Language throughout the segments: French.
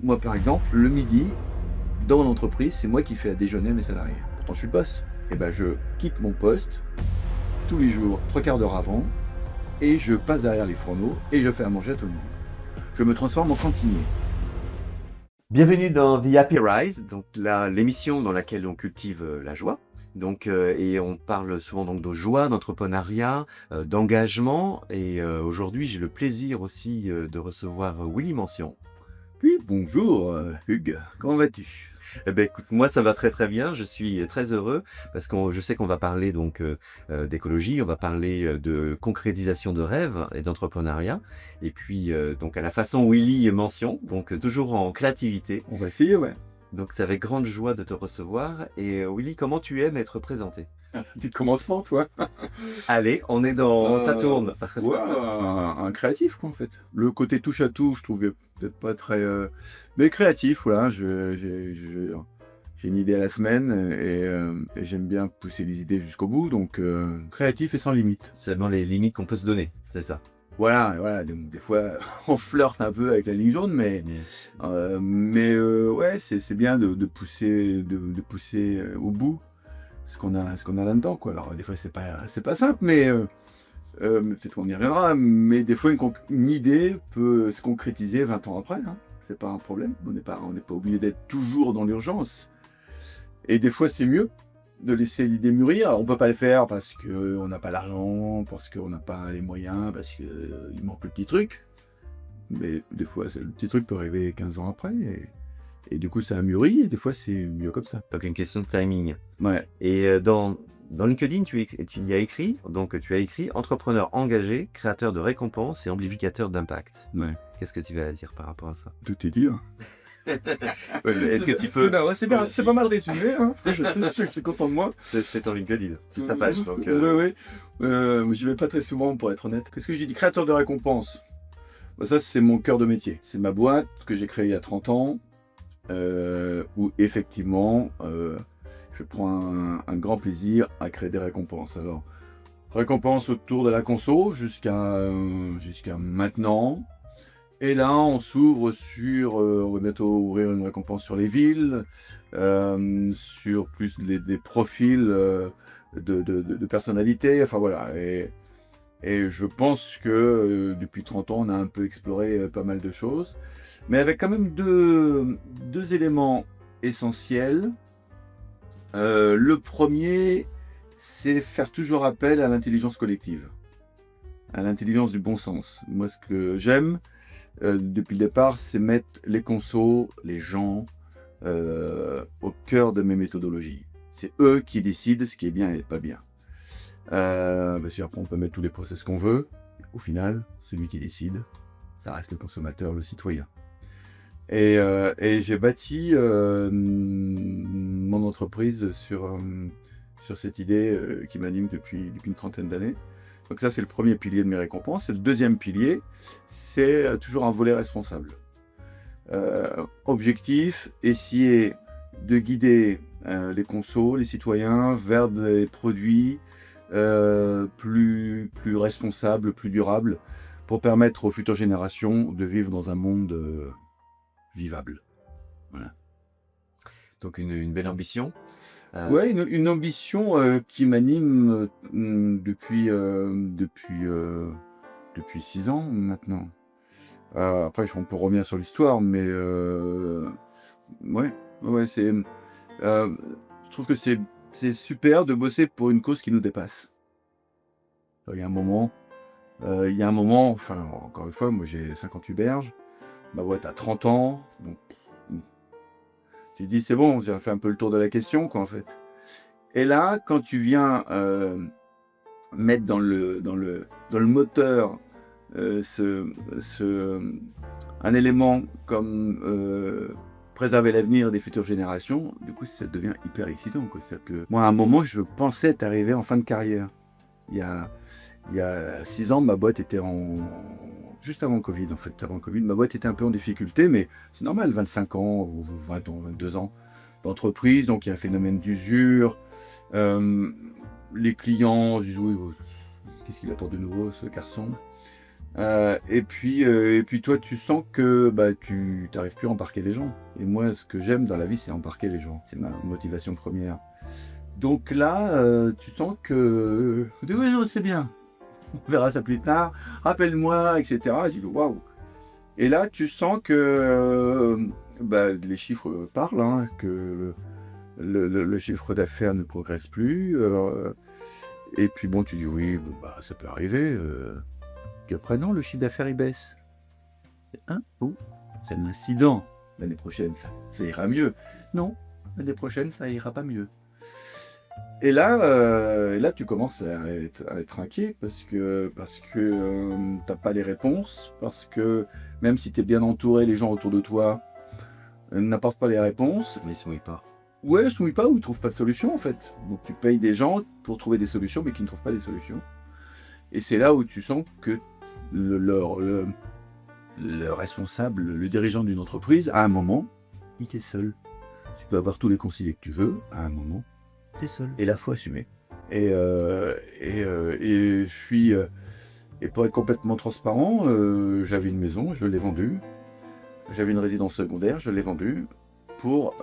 Moi, par exemple, le midi, dans mon entreprise, c'est moi qui fais à déjeuner mes salariés. Pourtant, je suis le boss. Et ben, je quitte mon poste tous les jours, 3/4 d'heure avant, et je passe derrière les fourneaux et je fais à manger à tout le monde. Je me transforme en cantinier. Bienvenue dans The Happy Rise, donc l'émission dans laquelle on cultive la joie. Et on parle souvent donc de joie, d'entrepreneuriat, d'engagement. Aujourd'hui, j'ai le plaisir aussi de recevoir Willy Mention. Puis, bonjour, Hugues, comment vas-tu? Eh ben, écoute, moi ça va très très bien. Je suis très heureux parce que je sais qu'on va parler d'écologie, on va parler de concrétisation de rêves et d'entrepreneuriat. Et puis donc à la façon Willy Mention, donc toujours en créativité. On va essayer, ouais. Donc c'est avec grande joie de te recevoir. Et Willy, comment tu aimes être présenté? Petit commencement, toi. Allez, on est dans... ça tourne. Ouais, un créatif, quoi, en fait. Le côté touche à tout, je trouvais peut-être pas très... Mais créatif, voilà. J'ai une idée à la semaine et j'aime bien pousser les idées jusqu'au bout. Donc, créatif et sans limite. Seulement les limites qu'on peut se donner, c'est ça. Voilà. Donc, des fois, on flirte un peu avec la ligne jaune, ouais, c'est bien de pousser, de pousser au bout ce qu'on a là-dedans, quoi. Alors, des fois, c'est pas simple, mais peut-être qu'on y reviendra, mais des fois, une idée peut se concrétiser 20 ans après, hein. C'est pas un problème. On n'est pas obligé d'être toujours dans l'urgence. Et des fois, c'est mieux de laisser l'idée mûrir. Alors, on peut pas le faire parce qu'on n'a pas l'argent, parce qu'on n'a pas les moyens, parce qu'il manque le petit truc. Mais des fois, le petit truc peut arriver 15 ans après, et du coup, ça a mûri, et des fois, c'est mieux comme ça. Donc une question de timing. Ouais. Et dans LinkedIn, tu y as écrit, donc tu as écrit entrepreneur engagé, créateur de récompenses et amplificateur d'impact. Ouais. Qu'est-ce que tu vas dire par rapport à ça? Tout est dit, hein. Ouais, mais est-ce que tu peux... Non, c'est bien, aussi- c'est pas mal résumé, hein. Je suis content de moi. C'est ton LinkedIn, c'est ta page. Donc, Ouais. J'y vais pas très souvent, pour être honnête. Qu'est-ce que j'ai dit? Créateur de récompenses. Bah, ça, c'est mon cœur de métier. C'est ma boîte que j'ai créée il y a 30 ans, où effectivement, je prends un grand plaisir à créer des récompenses. Alors, récompenses autour de la conso jusqu'à maintenant. Et là, on s'ouvre sur, on va bientôt ouvrir une récompense sur les villes, sur plus des profils de personnalités. Enfin voilà. Et je pense que depuis 30 ans, on a un peu exploré pas mal de choses, mais avec quand même deux éléments essentiels. Le premier, c'est faire toujours appel à l'intelligence collective, à l'intelligence du bon sens. Moi, ce que j'aime depuis le départ, c'est mettre les consos, les gens, au cœur de mes méthodologies. C'est eux qui décident ce qui est bien et pas bien. Parce qu'après, on peut mettre tous les process qu'on veut. Au final, celui qui décide, ça reste le consommateur, le citoyen. Et j'ai bâti mon entreprise sur cette idée qui m'anime depuis une trentaine d'années. Donc ça, c'est le premier pilier de mes récompenses. Et le deuxième pilier, c'est toujours un volet responsable. Objectif, essayer de guider les consos, les citoyens vers des produits plus responsables, plus durables, pour permettre aux futures générations de vivre dans un monde vivable. Voilà. donc une belle ambition. Ouais, une ambition qui m'anime depuis 6 ans maintenant. Après, on peut revenir sur l'histoire, mais ouais, je trouve que c'est super de bosser pour une cause qui nous dépasse. Il y a un moment, enfin, encore une fois, moi j'ai 58 berges, ma boîte a 30 ans, donc tu te dis c'est bon, j'ai fait un peu le tour de la question, quoi, en fait. Et là, quand tu viens mettre dans le moteur un élément comme préserver l'avenir des futures générations, du coup, ça devient hyper excitant, quoi. C'est-à-dire que moi, à un moment, je pensais être arrivé en fin de carrière. Il y a 6 ans, ma boîte était juste avant le Covid, en fait. Avant le Covid, ma boîte était un peu en difficulté, mais c'est normal, 25 ans, ou 20 ans, 22 ans d'entreprise, donc il y a un phénomène d'usure. Les clients disent oui, qu'est-ce qu'il apporte de nouveau, ce garçon? Et puis toi, tu sens que bah, tu n'arrives plus à embarquer les gens. Et moi, ce que j'aime dans la vie, c'est embarquer les gens. C'est ma motivation première. Donc là, tu sens que oui, non, c'est bien. On verra ça plus tard. Rappelle-moi, etc. Et tu dis waouh. Et là, tu sens que bah, les chiffres parlent, hein, que le chiffre d'affaires ne progresse plus. Et puis bon, tu dis oui, bah, ça peut arriver. Puis après, non, le chiffre d'affaires il baisse. Hein? Oh, c'est un incident. L'année prochaine, ça ira mieux. Non, l'année prochaine, ça ira pas mieux. Et là, tu commences à être inquiet parce que t'as pas les réponses, parce que même si tu es bien entouré, les gens autour de toi n'apportent pas les réponses. Mais ils se mouillent pas. Ouais, ils se mouillent pas ou ils trouvent pas de solution en fait. Donc tu payes des gens pour trouver des solutions, mais qui ne trouvent pas des solutions. Et c'est là où tu sens que le responsable, le dirigeant d'une entreprise, à un moment, il est seul. Tu peux avoir tous les conseillers que tu veux, à un moment, tu es seul. Et là, faut assumer. Et je suis. Et pour être complètement transparent, j'avais une maison, je l'ai vendue. J'avais une résidence secondaire, je l'ai vendue pour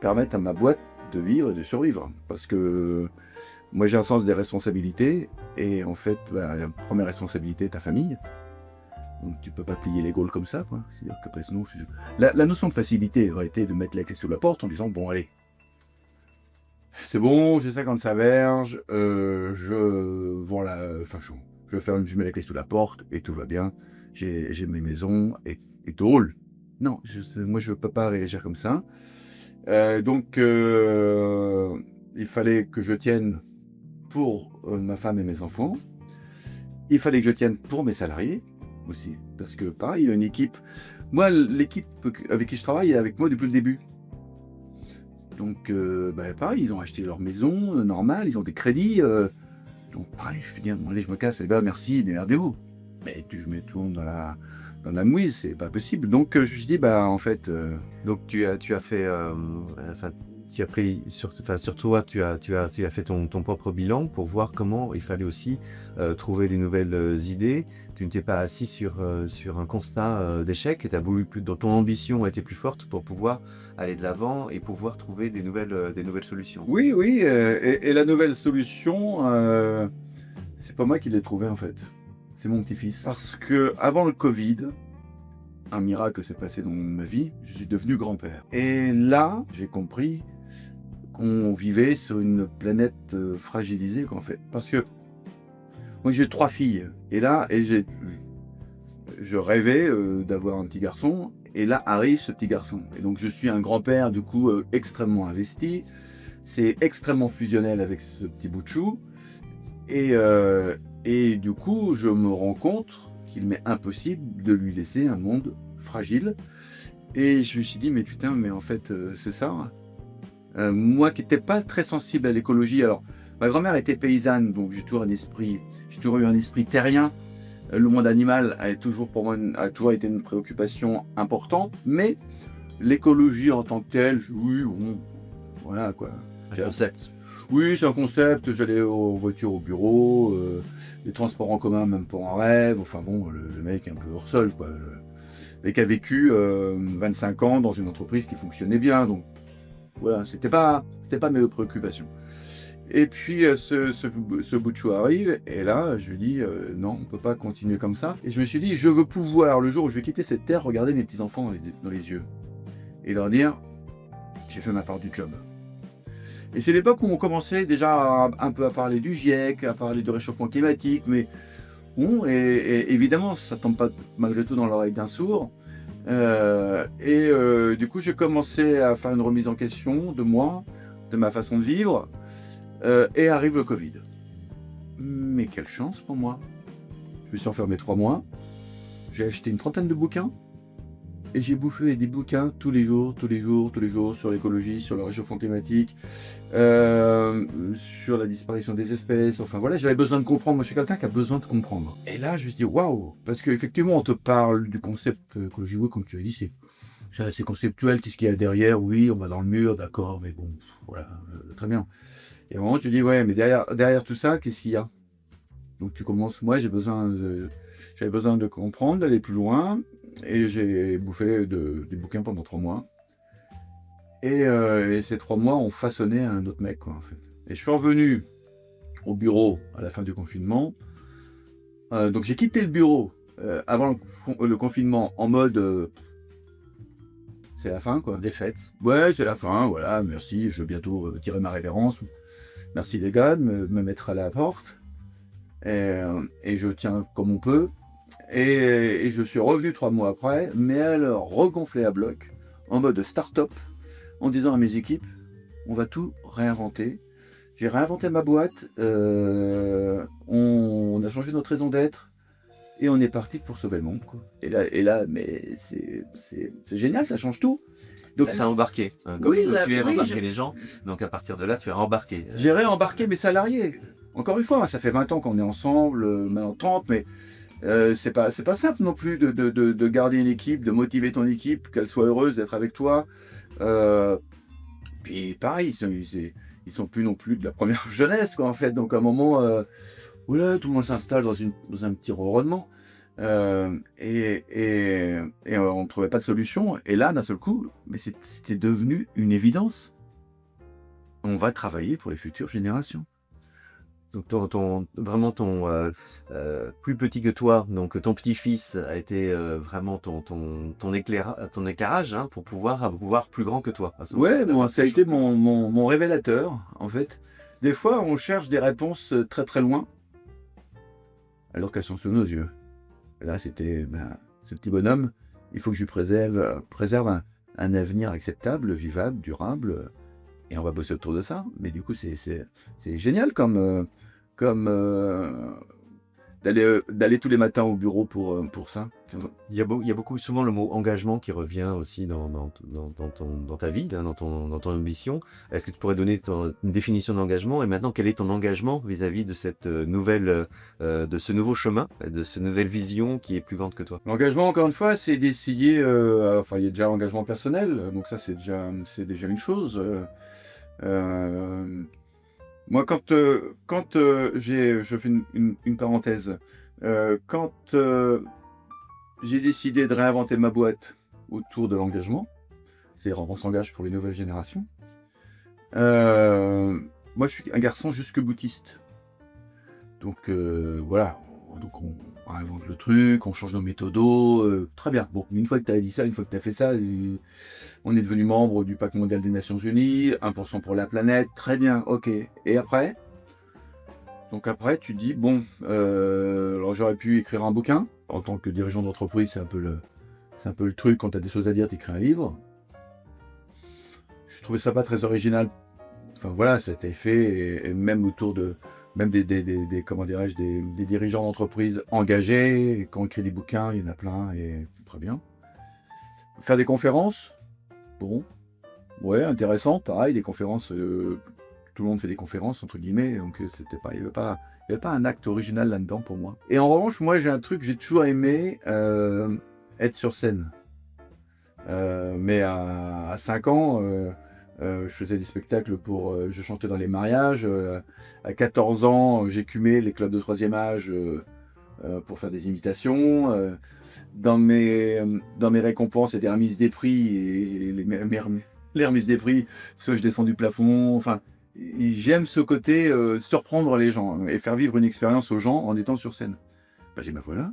permettre à ma boîte de vivre et de survivre. Parce que moi, j'ai un sens des responsabilités. Et en fait, la première responsabilité, ta famille. Donc tu peux pas plier les gaules comme ça, quoi. C'est-à-dire que sinon, la notion de facilité aurait été de mettre la clé sous la porte en disant bon allez, c'est bon, j'ai 50 verges, je mets la clé sous la porte et tout va bien. J'ai mes maisons et tout roule. Non, moi je peux pas réagir comme ça. Donc il fallait que je tienne pour ma femme et mes enfants. Il fallait que je tienne pour mes salariés aussi. Parce que pareil, une équipe. Moi, l'équipe avec qui je travaille est avec moi depuis le début. Donc pareil, ils ont acheté leur maison, normal, ils ont des crédits. Donc pareil, je dis, bon, allez, je me casse, merci, démerdez-vous. Mais tu mets tout le monde dans la mouise, c'est pas possible. Donc je me suis dit, en fait. Donc tu as fait, tu as pris sur toi, tu as fait ton propre bilan pour voir comment il fallait aussi trouver des nouvelles idées. Tu ne t'es pas assis sur un constat d'échec et tu as voulu ton ambition était plus forte pour pouvoir aller de l'avant et pouvoir trouver des nouvelles solutions. Oui, et la nouvelle solution, c'est pas moi qui l'ai trouvée en fait. C'est mon petit-fils. Parce que avant le Covid, un miracle s'est passé dans ma vie, je suis devenu grand-père. Et là, j'ai compris qu'on vivait sur une planète fragilisée, en fait. Parce que moi, j'ai 3 filles. Et là, je rêvais d'avoir un petit garçon. Et là arrive ce petit garçon. Et donc, je suis un grand-père, du coup, extrêmement investi. C'est extrêmement fusionnel avec ce petit bout de chou. Et du coup, je me rends compte qu'il m'est impossible de lui laisser un monde fragile. Et je me suis dit, mais putain, mais en fait, c'est ça. Moi qui n'étais pas très sensible à l'écologie, alors ma grand-mère était paysanne, donc j'ai toujours eu un esprit terrien. Le monde animal a toujours été une préoccupation importante, mais l'écologie en tant que telle, oui, bon, voilà quoi. Un concept. Oui, c'est un concept, j'allais aux voitures au bureau, les transports en commun même pas en rêve, enfin bon, le mec un peu hors sol quoi. Le mec a vécu 25 ans dans une entreprise qui fonctionnait bien, donc voilà, c'était pas mes préoccupations. Et puis ce bout de chou arrive, et là je lui dis non, on peut pas continuer comme ça. Et je me suis dit, je veux pouvoir, le jour où je vais quitter cette terre, regarder mes petits-enfants dans les yeux. Et leur dire, j'ai fait ma part du job. Et c'est l'époque où on commençait déjà un peu à parler du GIEC, à parler du réchauffement climatique, mais bon, et évidemment, ça tombe pas malgré tout dans l'oreille d'un sourd. Du coup, j'ai commencé à faire une remise en question de moi, de ma façon de vivre, et arrive le Covid. Mais quelle chance pour moi. Je me suis enfermé 3 mois, j'ai acheté une 30aine de bouquins, et j'ai bouffé des bouquins tous les jours, sur l'écologie, sur le réchauffement climatique, sur la disparition des espèces, enfin voilà, j'avais besoin de comprendre, moi je suis quelqu'un qui a besoin de comprendre. Et là je me suis dit waouh, parce qu'effectivement on te parle du concept écologie, oui, comme tu as dit, c'est assez conceptuel, qu'est-ce qu'il y a derrière, oui, on va dans le mur, d'accord, mais bon, voilà, très bien. Et à un moment tu dis ouais, mais derrière tout ça, qu'est-ce qu'il y a? Donc tu commences, moi j'ai besoin J'avais besoin de comprendre, d'aller plus loin, et j'ai bouffé des bouquins pendant 3 mois. Et ces 3 mois ont façonné un autre mec, quoi, en fait. Et je suis revenu au bureau à la fin du confinement. Donc j'ai quitté le bureau avant le confinement en mode c'est la fin, quoi. Des fêtes. Ouais, c'est la fin, voilà, merci, je vais bientôt tirer ma révérence. Merci les gars de me mettre à la porte. Et je tiens comme on peut. Et je suis revenu 3 mois après, mais alors regonflé à bloc, en mode start-up, en disant à mes équipes, on va tout réinventer. J'ai réinventé ma boîte, on a changé notre raison d'être, et on est parti pour sauver le monde, quoi. Et là, mais c'est génial, ça change tout. Donc Donc tu as embarqué, hein, comme Oui, tu aimes oui, embarquer les gens. Donc à partir de là, tu as embarqué. j'ai réembarqué mes salariés. Encore une fois, ça fait 20 ans qu'on est ensemble, maintenant 30, mais c'est pas simple non plus de garder une équipe, de motiver ton équipe, qu'elle soit heureuse d'être avec toi. Puis pareil, ils sont plus non plus de la première jeunesse, quoi, en fait. Donc à un moment, voilà, tout le monde s'installe dans un petit ronronnement. Et on ne trouvait pas de solution. Et là, d'un seul coup, mais c'était devenu une évidence. On va travailler pour les futures générations. Donc vraiment ton plus petit que toi, donc ton petit-fils a été vraiment ton éclairage, hein, pour pouvoir voir plus grand que toi. Ouais, moi, ça a été mon révélateur, en fait. Des fois, on cherche des réponses très très loin, alors qu'elles sont sous nos yeux. Et là, c'était ce petit bonhomme, il faut que je lui préserve un avenir acceptable, vivable, durable, et on va bosser autour de ça. Mais du coup, c'est génial comme d'aller tous les matins au bureau pour ça. Il y a beaucoup souvent le mot engagement qui revient aussi dans ta vie, hein, dans ton ambition. Est-ce que tu pourrais donner une définition d'engagement? Et maintenant, quel est ton engagement vis-à-vis de cette de ce nouveau chemin, de cette nouvelle vision qui est plus grande que toi? L'engagement, encore une fois, c'est d'essayer. Enfin, il y a déjà l'engagement personnel, donc ça, c'est déjà une chose. Moi, je fais une parenthèse. Quand j'ai décidé de réinventer ma boîte autour de l'engagement, c'est-à-dire on s'engage pour les nouvelles générations. Moi, je suis un garçon jusque-boutiste. Donc voilà, donc on réinvente le truc, on change nos méthodos, très bien. Bon, une fois que tu as dit ça, une fois que tu as fait ça, on est devenu membre du Pacte mondial des Nations Unies, 1% pour la planète, très bien, ok. Et après? Donc après, tu dis, bon, alors j'aurais pu écrire un bouquin. En tant que dirigeant d'entreprise, c'est un peu le truc, quand tu as des choses à dire, tu écris un livre. Je trouvais ça pas très original. Enfin voilà, ça a été fait, et même autour de... Même des comment dirais-je, des dirigeants d'entreprise engagés, qui ont écrit des bouquins, il y en a plein, et très bien. Faire des conférences, bon, ouais, intéressant, pareil, des conférences, tout le monde fait des conférences, entre guillemets, donc il n'y avait pas un acte original là-dedans pour moi. Et en revanche, moi j'ai un truc, j'ai toujours aimé être sur scène. Mais à 5 ans, je faisais des spectacles je chantais dans les mariages. À 14 ans, j'écumais les clubs de 3e âge pour faire des imitations. Dans mes récompenses et des remises des prix, et les remises des prix, soit je descends du plafond. Enfin, j'aime ce côté surprendre les gens et faire vivre une expérience aux gens en étant sur scène. Ben, j'ai dit, voilà,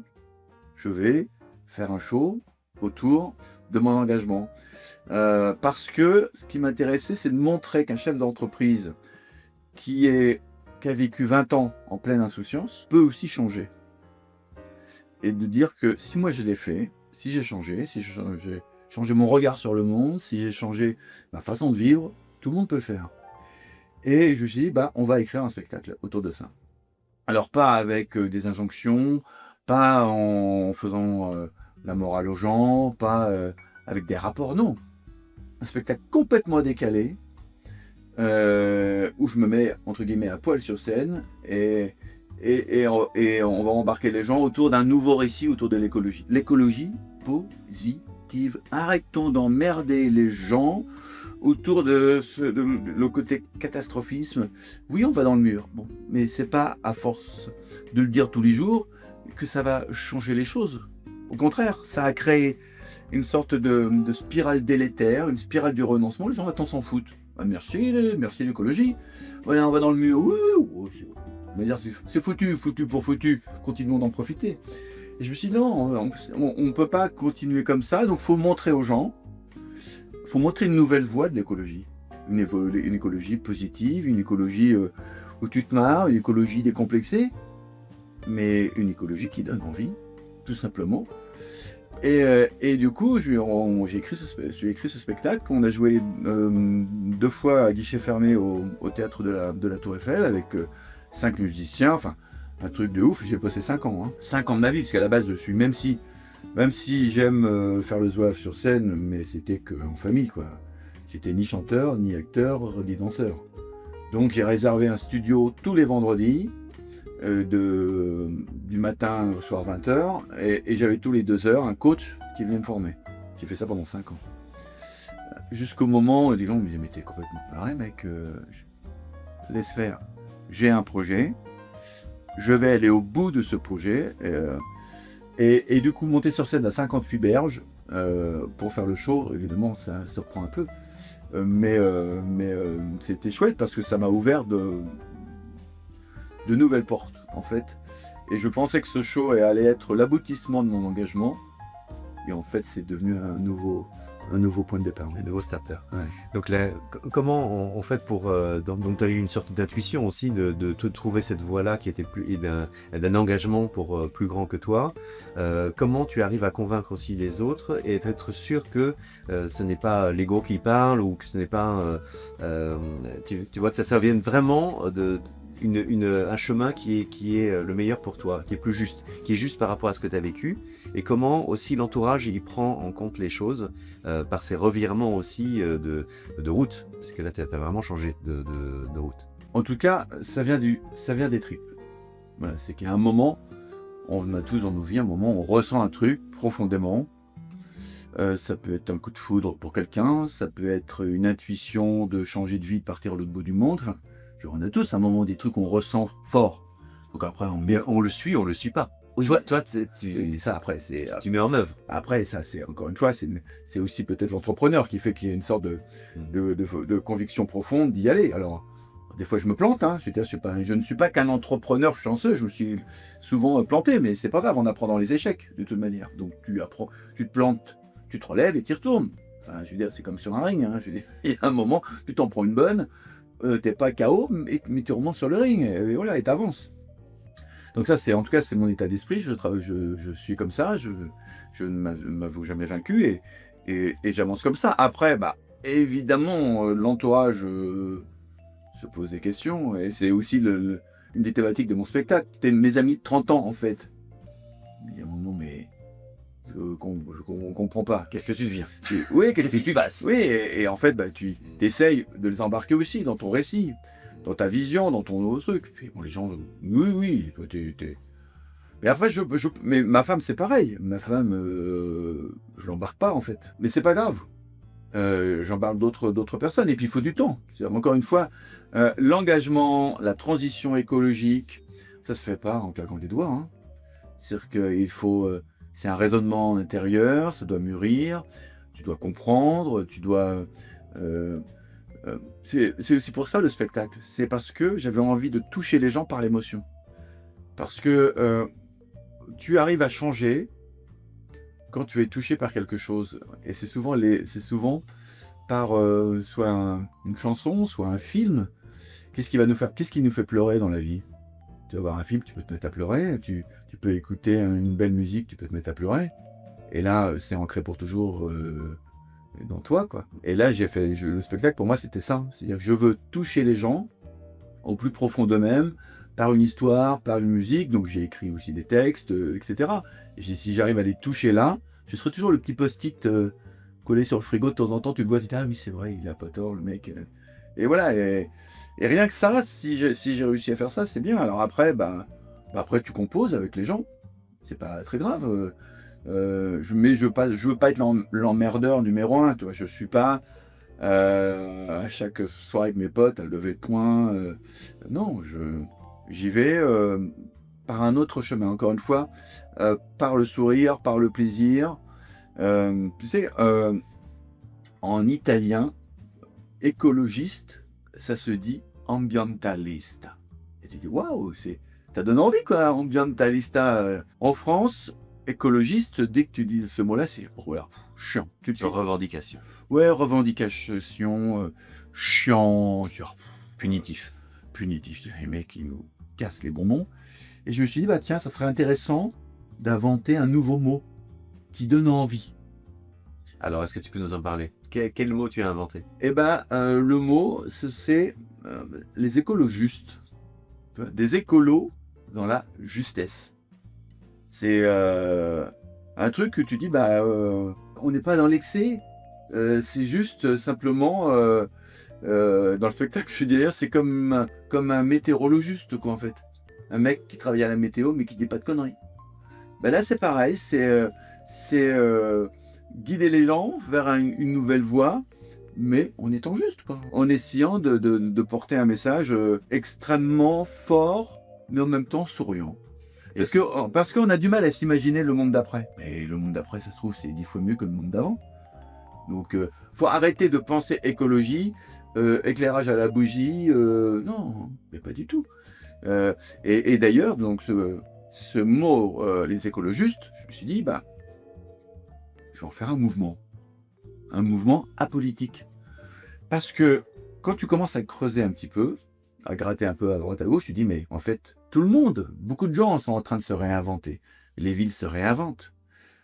je vais faire un show autour de mon engagement. Parce que ce qui m'intéressait, c'est de montrer qu'un chef d'entreprise qui a vécu 20 ans en pleine insouciance peut aussi changer. Et de dire que si moi je l'ai fait, si j'ai changé mon regard sur le monde, si j'ai changé ma façon de vivre, tout le monde peut le faire. Et je me suis dit, on va écrire un spectacle autour de ça. Alors pas avec des injonctions, pas en faisant la morale aux gens, pas avec des rapports, non. Un spectacle complètement décalé, où je me mets, entre guillemets, à poil sur scène, et on va embarquer les gens autour d'un nouveau récit autour de l'écologie. L'écologie positive. Arrêtons d'emmerder les gens autour de le côté catastrophisme. Oui, on va dans le mur, bon, mais c'est pas à force de le dire tous les jours que ça va changer les choses. Au contraire, ça a créé une sorte de spirale délétère, une spirale du renoncement. Les gens maintenant s'en foutent. Ah, merci l'écologie. Ouais, on va dans le mur. On va dire c'est foutu pour foutu. Continuons d'en profiter. Et je me suis dit non, on ne peut pas continuer comme ça. Donc il faut montrer aux gens, il faut montrer une nouvelle voie de l'écologie. Une écologie positive, une écologie où tu te marres, une écologie décomplexée, mais une écologie qui donne envie, tout simplement. Et du coup, j'ai écrit ce spectacle. On a joué 2 fois à guichet fermé au théâtre de la Tour Eiffel avec 5 musiciens. Enfin, un truc de ouf. J'ai passé 5 ans. 5 ans de ma vie, parce qu'à la base, je suis, même si j'aime faire le zouave sur scène, mais c'était qu'en famille, quoi. J'étais ni chanteur, ni acteur, ni danseur. Donc j'ai réservé un studio tous les vendredis. Du matin au soir 20h et j'avais tous les 2 heures un coach qui venait me former. J'ai fait ça pendant 5 ans. Jusqu'au moment où les gens me disaient mais t'es complètement barré mec, laisse faire. J'ai un projet, je vais aller au bout de ce projet et du coup monter sur scène à 58 berges pour faire le show, évidemment ça surprend un peu. Mais c'était chouette parce que ça m'a ouvert de nouvelles portes en fait, et je pensais que ce show allait être l'aboutissement de mon engagement, et en fait c'est devenu un nouveau point de départ, Un nouveau starter. Ouais. Donc là, comment on fait pour... donc tu as eu une sorte d'intuition aussi de te trouver cette voie-là qui était d'un engagement pour plus grand que toi. Comment tu arrives à convaincre aussi les autres et être sûr que ce n'est pas l'ego qui parle, ou que ce n'est pas... tu vois, que ça vienne vraiment un chemin qui est le meilleur pour toi, qui est juste par rapport à ce que tu as vécu, et comment aussi l'entourage il prend en compte les choses par ces revirements aussi de route, parce que là tu as vraiment changé de route. En tout cas, ça vient des tripes. Voilà, c'est qu'il y a un moment, on a tous dans nos vies un moment où on ressent un truc profondément. Ça peut être un coup de foudre pour quelqu'un, ça peut être une intuition de changer de vie, de partir à l'autre bout du monde. Enfin, on a tous un moment des trucs qu'on ressent fort. Donc après, on le suit pas. Oui, toi ça après, c'est tu mets en œuvre. Après, ça, c'est encore une fois, c'est aussi peut-être l'entrepreneur qui fait qu'il y a une sorte de conviction profonde d'y aller. Alors, des fois, je me plante. Je veux dire, je ne suis pas qu'un entrepreneur chanceux. Je me suis souvent planté, mais c'est pas grave. On apprend dans les échecs de toute manière. Donc, tu apprends, tu te plantes, tu te relèves et tu y retournes. Enfin, je veux dire, c'est comme sur un ring. Je veux dire, il y a un moment, tu t'en prends une bonne. T'es pas KO, mais tu remontes sur le ring et voilà, et t'avances. Donc ça, en tout cas, c'est mon état d'esprit. Je suis comme ça. Je ne m'avoue jamais vaincu et j'avance comme ça. Après, évidemment, l'entourage se pose des questions, et c'est aussi une des thématiques de mon spectacle. C'était mes amis de 30 ans en fait. Ils me disent non mais je comprends pas. Qu'est-ce que tu deviens? Oui, qu'est-ce qui se passe? Oui, et en fait, tu essayes de les embarquer aussi dans ton récit, dans ta vision, dans ton truc. Et bon, les gens, oui, toi, t'es... Mais après, mais ma femme, c'est pareil. Ma femme, je l'embarque pas, en fait. Mais c'est pas grave. J'embarque d'autres personnes. Et puis, il faut du temps. Encore une fois, l'engagement, la transition écologique, ça se fait pas en claquant des doigts. C'est-à-dire qu'il faut... c'est un raisonnement intérieur, ça doit mûrir, tu dois comprendre, tu dois... c'est aussi pour ça le spectacle. C'est parce que j'avais envie de toucher les gens par l'émotion. Parce que tu arrives à changer quand tu es touché par quelque chose. Et c'est souvent par soit une chanson, soit un film. Qu'est-ce qui nous fait pleurer dans la vie? Tu vas voir un film, tu peux te mettre à pleurer. Tu peux écouter une belle musique, tu peux te mettre à pleurer. Et là, c'est ancré pour toujours dans toi, quoi. Et là, le spectacle, pour moi, c'était ça. C'est-à-dire que je veux toucher les gens au plus profond d'eux-mêmes, par une histoire, par une musique. Donc, j'ai écrit aussi des textes, etc. Et si j'arrive à les toucher là, je serai toujours le petit post-it collé sur le frigo de temps en temps. Tu le vois, tu te dis, ah oui, c'est vrai, il a pas tort, le mec. Et voilà. Et rien que ça, si j'ai réussi à faire ça, c'est bien. Alors après, après tu composes avec les gens. C'est pas très grave. Mais je veux pas être l'emmerdeur numéro 1. Tu vois, je suis pas à chaque soirée avec mes potes à lever le poing. Non, j'y vais par un autre chemin. Encore une fois, par le sourire, par le plaisir. Tu sais, en italien, écologiste, ça se dit ambientalista. Et tu dis, waouh, ça donne envie, quoi, ambientalista. En France, écologiste, dès que tu dis ce mot-là, c'est voilà, chiant. Tout de suite. Revendication. Ouais, revendication, chiant, Punitif. punitif. Les mecs, ils nous cassent les bonbons. Et je me suis dit, bah tiens, ça serait intéressant d'inventer un nouveau mot qui donne envie. Alors, est-ce que tu peux nous en parler? Quel mot tu as inventé? Eh ben, le mot, c'est les écolos justes. Tu vois, des écolos dans la justesse. C'est un truc que tu dis, bah, on n'est pas dans l'excès. C'est juste simplement, dans le spectacle, je dis d'ailleurs, c'est comme un météorologiste, quoi, en fait. Un mec qui travaille à la météo, mais qui dit pas de conneries. Ben là, c'est pareil, c'est guider les gens vers une nouvelle voie, mais en étant juste, quoi. En essayant de porter un message extrêmement fort, mais en même temps souriant. Parce qu'on a du mal à s'imaginer le monde d'après. Mais le monde d'après, ça se trouve, c'est 10 fois mieux que le monde d'avant. Donc, faut arrêter de penser écologie, éclairage à la bougie. Non, mais pas du tout. Et d'ailleurs, donc ce mot, les écologistes, je me suis dit, bah, je vais en faire un mouvement apolitique. Parce que quand tu commences à creuser un petit peu, à gratter un peu à droite à gauche, tu dis, mais en fait, tout le monde, beaucoup de gens sont en train de se réinventer. Les villes se réinventent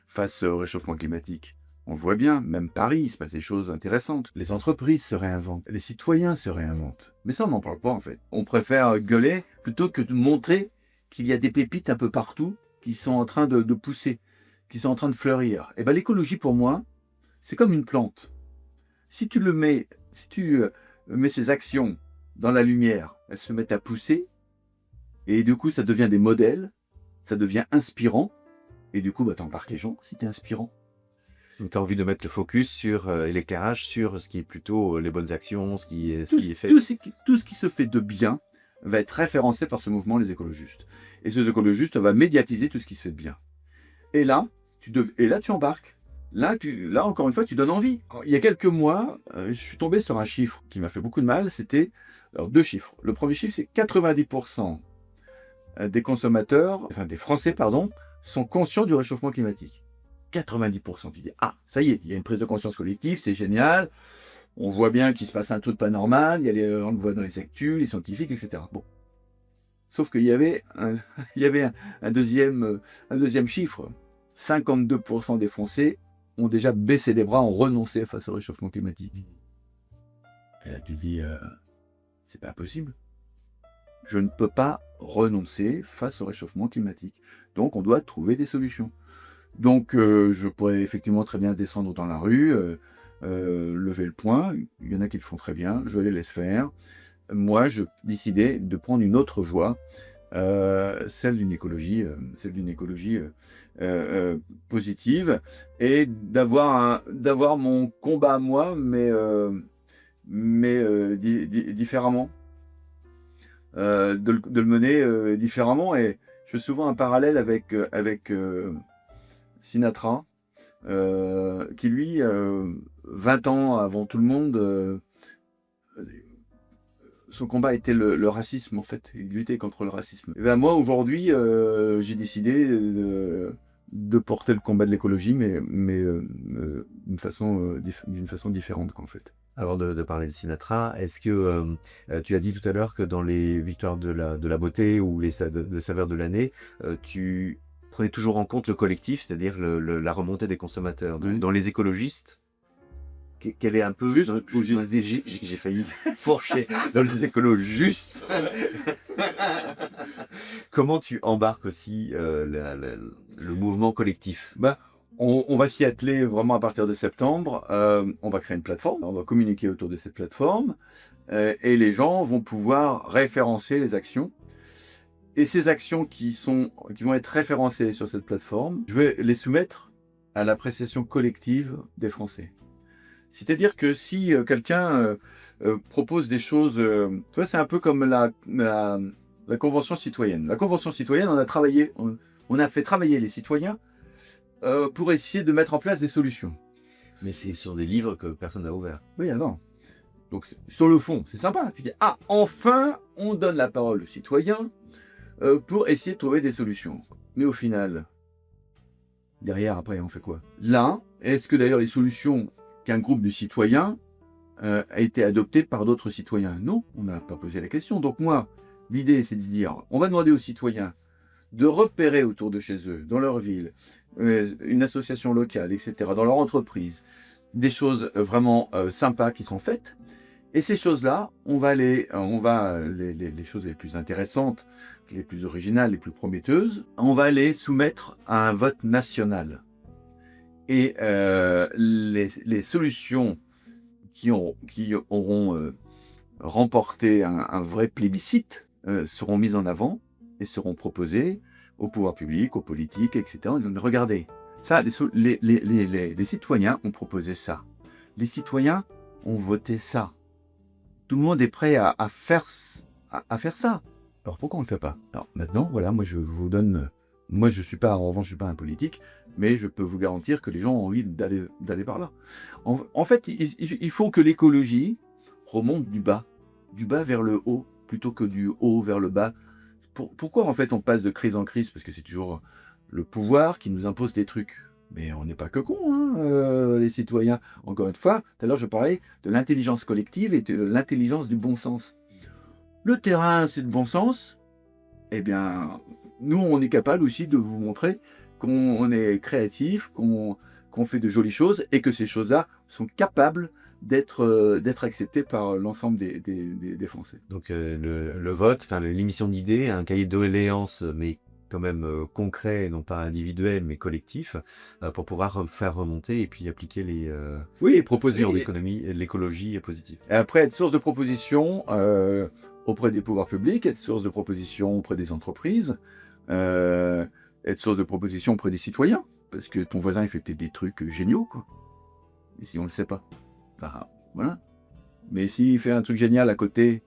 face au réchauffement climatique. On le voit bien, même Paris, il se passe des choses intéressantes. Les entreprises se réinventent, les citoyens se réinventent. Mais ça, on n'en parle pas en fait. On préfère gueuler plutôt que de montrer qu'il y a des pépites un peu partout qui sont en train de pousser, qui sont en train de fleurir. Et bien l'écologie pour moi, c'est comme une plante. Si tu mets ces actions dans la lumière, elles se mettent à pousser, et du coup ça devient des modèles, ça devient inspirant, et du coup bah, t'embarques les gens si t'es inspirant. Donc, tu as envie de mettre le focus sur l'éclairage, sur ce qui est plutôt les bonnes actions, ce qui est fait. Tout ce qui se fait de bien va être référencé par ce mouvement Les Écologistes. Et ce écologiste va médiatiser tout ce qui se fait de bien. Et là, tu embarques. Là, encore une fois, tu donnes envie. Alors, il y a quelques mois, je suis tombé sur un chiffre qui m'a fait beaucoup de mal. C'était 2 chiffres. Le premier chiffre, c'est 90% des consommateurs, enfin des Français, pardon, sont conscients du réchauffement climatique. 90%. Tu dis, ah, ça y est, il y a une prise de conscience collective, c'est génial. On voit bien qu'il se passe un truc pas normal, on le voit dans les actus, les scientifiques, etc. Bon. Sauf qu'il y avait un deuxième chiffre. 52% des Français ont déjà baissé les bras, ont renoncé face au réchauffement climatique. Et là, tu dis, c'est pas possible. Je ne peux pas renoncer face au réchauffement climatique. Donc, on doit trouver des solutions. Donc, je pourrais effectivement très bien descendre dans la rue, lever le poing. Il y en a qui le font très bien, je les laisse faire. Moi, je décidais de prendre une autre voie, celle d'une écologie, positive, et d'avoir mon combat à moi, mais différemment, de le mener différemment. Et je fais souvent un parallèle avec Sinatra, qui lui, 20 ans avant tout le monde, son combat était le racisme en fait. Il luttait contre le racisme. Et ben moi aujourd'hui, j'ai décidé de porter le combat de l'écologie, mais d'une façon différente qu'en fait. Avant de parler de Sinatra, est-ce que tu as dit tout à l'heure que dans les victoires de la beauté ou les saveurs de l'année, tu prenez toujours en compte le collectif, c'est-à-dire la remontée des consommateurs. Oui. Dans les écologistes, quel est un peu... Juste. J'ai failli fourcher dans les écologistes. Comment tu embarques aussi le mouvement collectif? Bah, on va s'y atteler vraiment à partir de septembre. On va créer une plateforme, on va communiquer autour de cette plateforme, et les gens vont pouvoir référencer les actions. Et ces actions qui vont être référencées sur cette plateforme, je vais les soumettre à l'appréciation collective des Français. C'est-à-dire que si quelqu'un propose des choses, tu vois, c'est un peu comme La Convention citoyenne. La Convention citoyenne, on a fait travailler les citoyens pour essayer de mettre en place des solutions. Mais c'est sur des livres que personne n'a ouverts. Oui, non. Donc, sur le fond, c'est sympa. Tu dis, ah, enfin, on donne la parole aux citoyens pour essayer de trouver des solutions. Mais au final, derrière, après, on fait quoi? Là, est-ce que d'ailleurs les solutions qu'un groupe de citoyens a été adoptées par d'autres citoyens? Non, on n'a pas posé la question. Donc moi, l'idée, c'est de se dire, on va demander aux citoyens de repérer autour de chez eux, dans leur ville, une association locale, etc., dans leur entreprise, des choses vraiment sympas qui sont faites. Et ces choses-là, les choses les plus intéressantes, les plus originales, les plus prometteuses, on va les soumettre à un vote national. Et les solutions qui auront remporté un vrai plébiscite seront mises en avant et seront proposées au pouvoir public, aux politiques, etc. En disant, regardez, ça, les citoyens ont proposé ça. Les citoyens ont voté ça. Tout le monde est prêt à faire ça. Alors pourquoi on ne le fait pas? Alors maintenant, voilà, moi je vous donne... Moi je suis pas, en revanche, je suis pas un politique, mais je peux vous garantir que les gens ont envie d'aller par là. En fait, il faut que l'écologie remonte du bas vers le haut, plutôt que du haut vers le bas. Pourquoi en fait on passe de crise en crise? Parce que c'est toujours le pouvoir qui nous impose des trucs. Mais on n'est pas que cons, hein, les citoyens. Encore une fois, tout à l'heure je parlais de l'intelligence collective et de l'intelligence du bon sens. Le terrain, c'est de bon sens. Eh bien, nous, on est capable aussi de vous montrer qu'on est créatif, qu'on fait de jolies choses et que ces choses-là sont capables d'être acceptées par l'ensemble des Français. Donc le vote, enfin l'émission d'idées, un cahier de doléances, mais quand même concret, non pas individuel, mais collectif, pour pouvoir faire remonter et puis appliquer les Oui, proposer en oui. économie, l'écologie positive. Et après, être source de propositions auprès des pouvoirs publics, être source de propositions auprès des entreprises, être source de propositions auprès des citoyens. Parce que ton voisin, il fait peut-être des trucs géniaux, quoi. Et si on ne le sait pas, bah voilà. Mais s'il fait un truc génial à côté,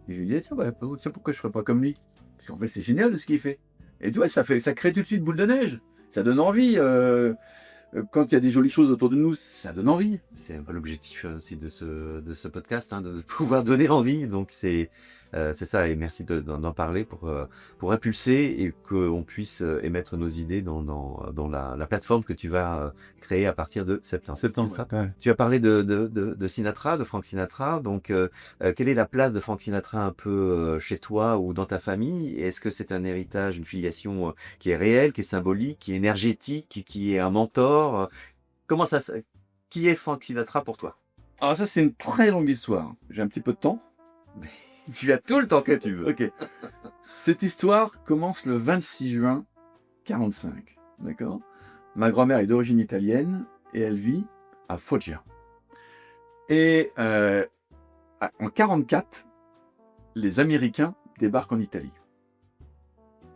et je lui dis, tiens, pourquoi je ne ferais pas comme lui? Parce qu'en fait, c'est génial ce qu'il fait. Et tu vois, ça crée tout de suite boule de neige. Ça donne envie. Quand il y a des jolies choses autour de nous, ça donne envie. C'est un peu l'objectif aussi de ce podcast, hein, de pouvoir donner envie. Donc c'est ça, et merci d'en parler pour impulser et qu'on puisse émettre nos idées dans la plateforme que tu vas créer à partir de septembre. Septembre, C'est ça. ouais. Tu as parlé de Sinatra, de Frank Sinatra. Donc quelle est la place de Frank Sinatra un peu chez toi ou dans ta famille? Est-ce que c'est un héritage, une filiation qui est réelle, qui est symbolique, qui est énergétique, qui est un mentor? Comment ça se... Qui est Frank Sinatra pour toi? Alors ça, c'est une très longue histoire. J'ai un petit peu de temps. Tu as tout le temps que tu veux. Ok. Cette histoire commence le 26 juin 1945. D'accord? Ma grand-mère est d'origine italienne et elle vit à Foggia. Et en 1944, les Américains débarquent en Italie.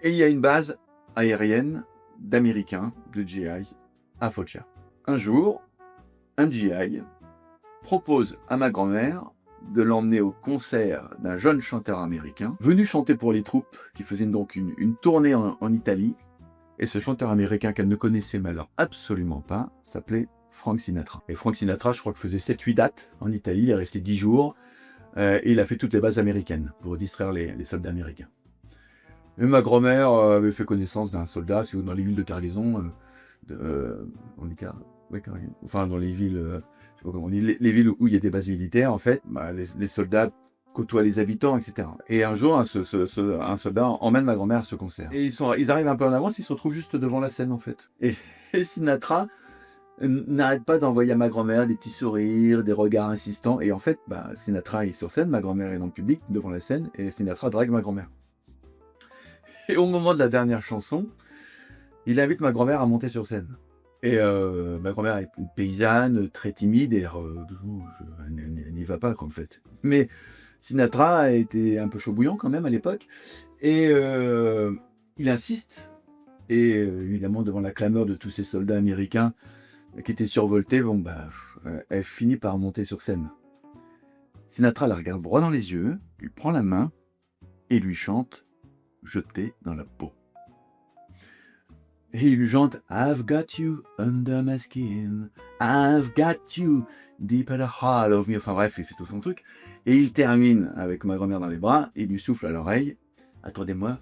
Et il y a une base aérienne d'Américains, de GI, à Foggia. Un jour, un GI propose à ma grand-mère de l'emmener au concert d'un jeune chanteur américain, venu chanter pour les troupes, qui faisaient donc une tournée en Italie. Et ce chanteur américain qu'elle ne connaissait mais alors absolument pas, s'appelait Frank Sinatra. Et Frank Sinatra, je crois que faisait 7-8 dates en Italie, il est resté 10 jours, et il a fait toutes les bases américaines, pour distraire les soldats américains. Et ma grand-mère avait fait connaissance d'un soldat, c'est dans les villes de Cargaison, enfin dans les villes... les villes où il y a des bases militaires, en fait, bah, les soldats côtoient les habitants, etc. Et un jour, un soldat emmène ma grand-mère à ce concert. Et ils arrivent un peu en avance, ils se retrouvent juste devant la scène, en fait. Et Sinatra n'arrête pas d'envoyer à ma grand-mère des petits sourires, des regards insistants. Et en fait, bah, Sinatra est sur scène, ma grand-mère est dans le public, devant la scène, et Sinatra drague ma grand-mère. Et au moment de la dernière chanson, il invite ma grand-mère à monter sur scène. Et ma grand-mère est une paysanne, très timide, et elle n'y va pas, en fait. Mais Sinatra était un peu chaud bouillant quand même à l'époque, et il insiste. Et évidemment, devant la clameur de tous ces soldats américains qui étaient survoltés, elle finit par monter sur scène. Sinatra la regarde droit dans les yeux, lui prend la main et lui chante jeter dans la peau. Et il lui chante I've got you under my skin, I've got you deep at the heart of me. Enfin bref, il fait tout son truc. Et il termine avec ma grand-mère dans les bras, il lui souffle à l'oreille attendez-moi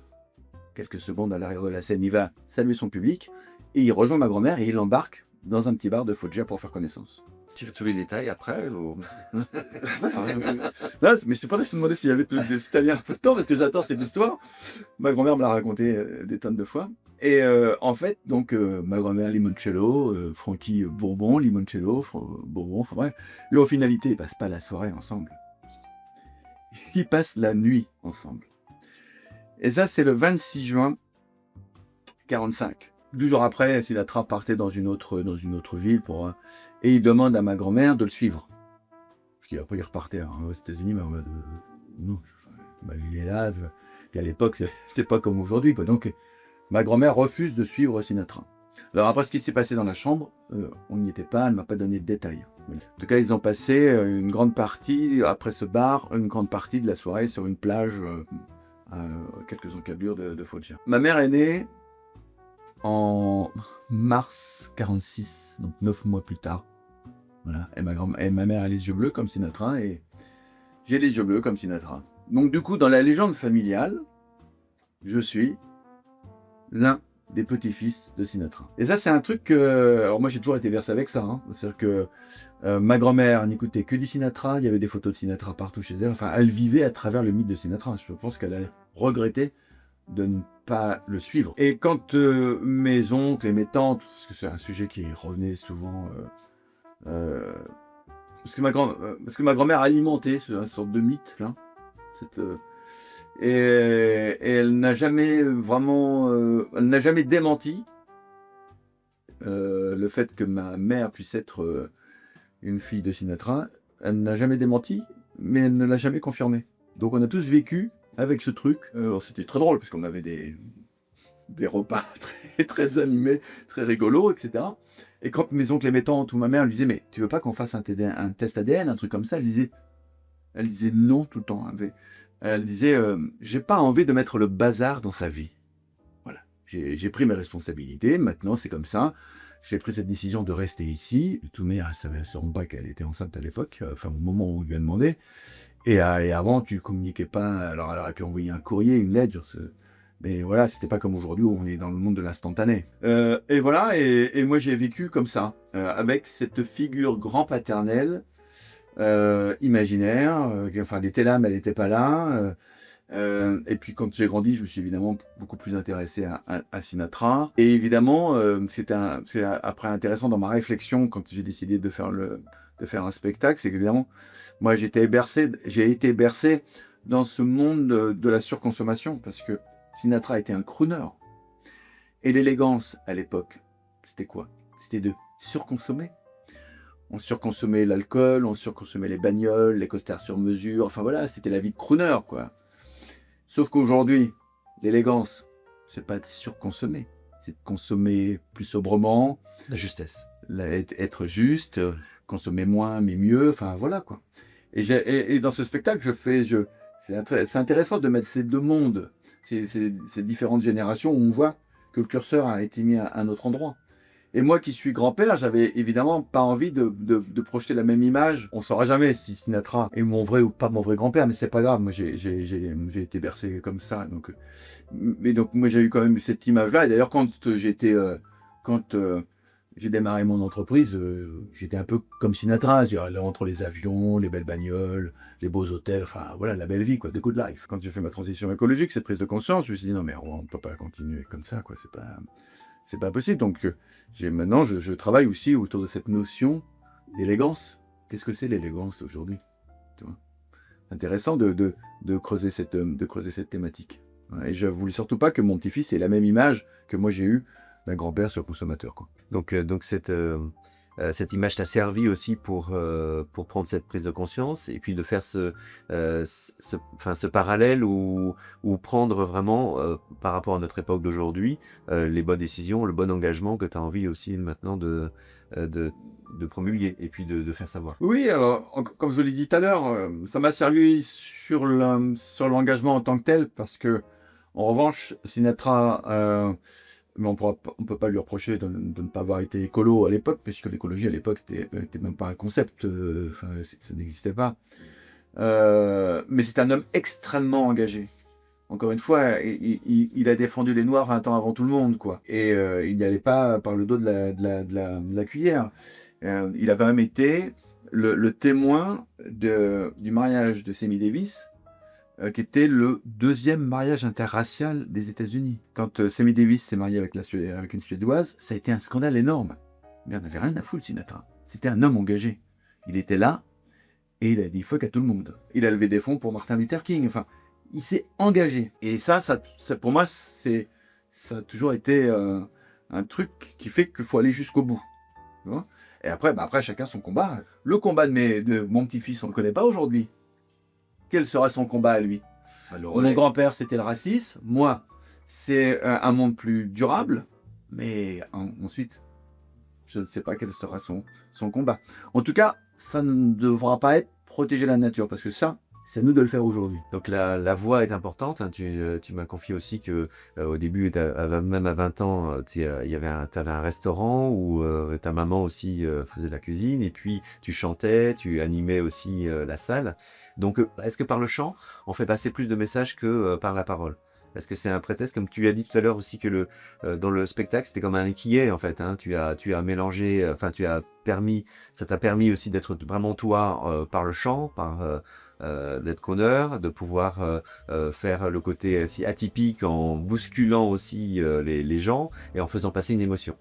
quelques secondes à l'arrière de la scène. Il va saluer son public et il rejoint ma grand-mère et il embarque dans un petit bar de Foggia pour faire connaissance. Tu veux tous les détails après ou... Non, mais c'est pas là que je te demandais si tu avais un peu de temps parce que j'attends cette histoire. Ma grand-mère me l'a raconté des tonnes de fois. Et en fait, donc ma grand-mère limoncello, Francky Bourbon, limoncello, Bourbon, enfin bref. Et en finalité, ils passent pas la soirée ensemble. Ils passent la nuit ensemble. Et ça, c'est le 26 juin 45. 2 jours après, Sinatra partait dans une autre ville et il demande à ma grand-mère de le suivre. Parce qu'après, il repartait aux États-Unis, mais en mode non, il est là. Puis à l'époque, c'était pas comme aujourd'hui. Donc, ma grand-mère refuse de suivre Sinatra. Alors après ce qui s'est passé dans la chambre, on n'y était pas, elle ne m'a pas donné de détails. En tout cas, ils ont passé une grande partie, après ce bar, une grande partie de la soirée sur une plage à quelques encablures de Foggia. Ma mère est née en mars 46, donc 9 mois plus tard. Voilà. Et ma mère a les yeux bleus comme Sinatra et j'ai les yeux bleus comme Sinatra. Donc du coup, dans la légende familiale, je suis l'un des petits-fils de Sinatra. Et ça, c'est un truc que... Alors moi, j'ai toujours été versé avec ça. Hein. C'est-à-dire que ma grand-mère n'écoutait que du Sinatra. Il y avait des photos de Sinatra partout chez elle. Enfin, elle vivait à travers le mythe de Sinatra. Je pense qu'elle a regretté de ne pas le suivre. Et quand mes oncles et mes tantes, parce que c'est un sujet qui revenait souvent... parce que ma grand-mère alimentait une sorte de mythe, là. Et elle n'a jamais vraiment, elle n'a jamais démenti le fait que ma mère puisse être une fille de Sinatra. Elle n'a jamais démenti, mais elle ne l'a jamais confirmé. Donc on a tous vécu avec ce truc. C'était très drôle parce qu'on avait des repas très animés, très rigolos, etc. Et quand mes oncles et mes tantes ou ma mère lui disaient mais tu veux pas qu'on fasse un test ADN, un truc comme ça, elle disait non tout le temps. Elle disait j'ai pas envie de mettre le bazar dans sa vie. Voilà, j'ai pris mes responsabilités, maintenant c'est comme ça. J'ai pris cette décision de rester ici. Tout mais elle savait sûrement pas qu'elle était enceinte à l'époque, enfin au moment où on lui a demandé. Et avant tu communiquais pas, alors elle aurait pu envoyer un courrier, une lettre, mais voilà, c'était pas comme aujourd'hui où on est dans le monde de l'instantané. Et voilà, et moi j'ai vécu comme ça, avec cette figure grand-paternelle, imaginaire, enfin elle était là mais elle n'était pas là. Et puis quand j'ai grandi, je me suis évidemment beaucoup plus intéressé à Sinatra. Et évidemment, c'est après intéressant dans ma réflexion quand j'ai décidé de faire un spectacle, c'est qu'évidemment, moi j'ai été bercé dans ce monde de la surconsommation parce que Sinatra était un crooner. Et l'élégance à l'époque, c'était quoi? C'était de surconsommer. On surconsommait l'alcool, on surconsommait les bagnoles, les costards sur mesure, enfin voilà, c'était la vie de crooner, quoi. Sauf qu'aujourd'hui, l'élégance, c'est pas de surconsommer, c'est de consommer plus sobrement. La justesse. Être juste, consommer moins mais mieux, enfin voilà, quoi. Et dans ce spectacle, c'est intéressant de mettre ces deux mondes, ces différentes générations où on voit que le curseur a été mis à un autre endroit. Et moi qui suis grand-père, j'avais évidemment pas envie de projeter la même image. On ne saura jamais si Sinatra est mon vrai ou pas mon vrai grand-père, mais c'est pas grave. Moi j'ai été bercé comme ça. Donc moi j'ai eu quand même cette image-là. Et d'ailleurs quand j'ai démarré mon entreprise, j'étais un peu comme Sinatra, entre les avions, les belles bagnoles, les beaux hôtels, enfin voilà, la belle vie, quoi, the good life. Quand j'ai fait ma transition écologique, cette prise de conscience, je me suis dit non mais on ne peut pas continuer comme ça, quoi, c'est pas possible. Donc maintenant je travaille aussi autour de cette notion d'élégance. Qu'est-ce que c'est l'élégance aujourd'hui? Intéressant de creuser cette thématique. Et je voulais surtout pas que mon petit-fils ait la même image que moi j'ai eue d'un grand-père sur consommateur, quoi. Donc cette image t'a servi aussi pour prendre cette prise de conscience et puis de faire ce parallèle ou prendre vraiment, par rapport à notre époque d'aujourd'hui, les bonnes décisions, le bon engagement que tu as envie aussi maintenant de promulguer et puis de faire savoir. Oui, alors, comme je l'ai dit tout à l'heure, ça m'a servi sur l'engagement en tant que tel parce que En revanche, Sinatra, mais on peut pas lui reprocher de ne pas avoir été écolo à l'époque, puisque l'écologie à l'époque était même pas un concept, enfin, ça n'existait pas. Mais c'est un homme extrêmement engagé. Encore une fois, il a défendu les Noirs 20 ans avant tout le monde, quoi. Et il n'y allait pas par le dos de la cuillère. Il a quand même été le témoin du mariage de Sammy Davis, qui était le deuxième mariage interracial des États-Unis. Quand Sammy Davis s'est marié avec une Suédoise, ça a été un scandale énorme. Mais on n'avait rien à foutre, Sinatra. C'était un homme engagé. Il était là et il a dit fuck à tout le monde. Il a levé des fonds pour Martin Luther King. Enfin, il s'est engagé. Et ça pour moi, ça a toujours été un truc qui fait qu'il faut aller jusqu'au bout. Tu vois. Et après, chacun son combat. Le combat de mon petit-fils, on ne le connaît pas aujourd'hui. Quel sera son combat à lui? Mon grand-père, c'était le racisme. Moi, c'est un monde plus durable. Mais ensuite, je ne sais pas quel sera son combat. En tout cas, ça ne devra pas être protéger la nature. Parce que ça, c'est à nous de le faire aujourd'hui. Donc la voix est importante, hein. Tu m'as confié aussi que au début, même à 20 ans, t'avais un restaurant où ta maman aussi faisait de la cuisine, et puis tu chantais, tu animais aussi la salle. Donc est-ce que par le chant, on fait passer plus de messages que par la parole? Est-ce que c'est un prétexte, comme tu as dit tout à l'heure aussi, que dans le spectacle, c'était comme un équillé, en fait, hein. Tu as mélangé, enfin, ça t'a permis aussi d'être vraiment toi par le chant, d'être conneur, de pouvoir faire le côté si atypique en bousculant aussi les gens et en faisant passer une émotion.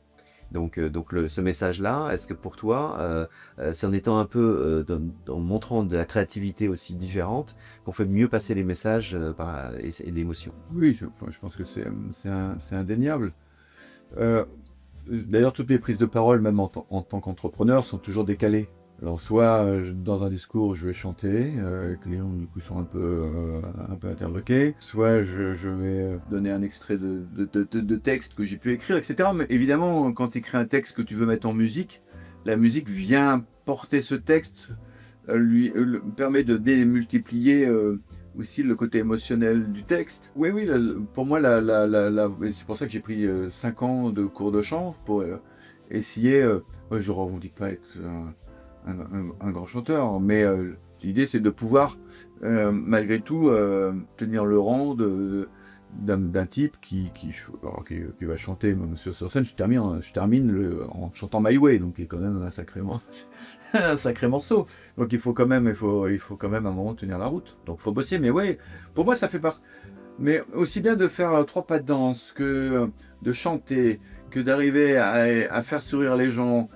Donc ce message-là, est-ce que pour toi, c'est en étant un peu, en montrant de la créativité aussi différente, qu'on fait mieux passer les messages et l'émotion? Oui, je pense que c'est indéniable. D'ailleurs, toutes mes prises de parole, même en tant qu'entrepreneur, sont toujours décalées. Alors, soit dans un discours, je vais chanter, que les gens du coup sont un peu interloqués, soit je vais donner un extrait de texte que j'ai pu écrire, etc. Mais évidemment, quand tu écris un texte que tu veux mettre en musique, la musique vient porter ce texte, lui permet de démultiplier aussi le côté émotionnel du texte. Oui, pour moi, c'est pour ça que j'ai pris 5 ans de cours de chant pour essayer. Je ne revendique pas être un grand chanteur, mais l'idée c'est de pouvoir malgré tout tenir le rang d'un type qui va chanter même sur scène. Je termine en chantant My Way, donc qui est quand même un sacré morceau. Donc il faut quand même à un moment tenir la route. Donc il faut bosser, mais ouais, pour moi ça fait part. Mais aussi bien de faire 3 pas de danse que de chanter, que d'arriver à faire sourire les gens,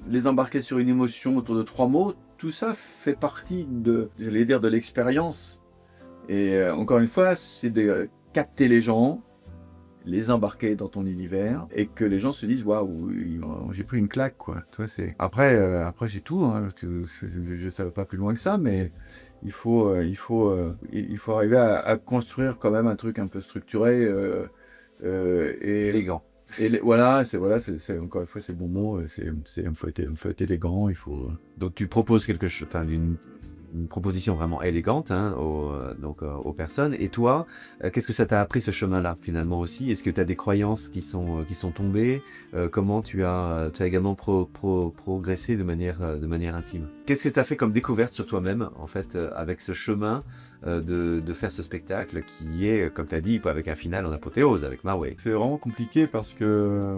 les embarquer sur une émotion autour de 3 mots, tout ça fait partie de l'expérience. Et encore une fois, c'est de capter les gens, les embarquer dans ton univers, et que les gens se disent waouh, j'ai pris une claque, quoi. Toi, c'est après j'ai tout, hein, je ne savais pas plus loin que ça, mais il faut arriver à construire quand même un truc un peu structuré et Élégant. Voilà, c'est encore une fois, c'est le bon mot. Il faut être élégant. Il faut. Donc tu proposes quelque chose, enfin une proposition vraiment élégante, hein, aux personnes. Et toi, qu'est-ce que ça t'a appris ce chemin-là finalement aussi? Est-ce que tu as des croyances qui sont tombées? Comment tu as également progressé de manière intime? Qu'est-ce que tu as fait comme découverte sur toi-même en fait avec ce chemin de faire ce spectacle qui est, comme tu as dit, avec un final en apothéose avec My Way? C'est vraiment compliqué parce que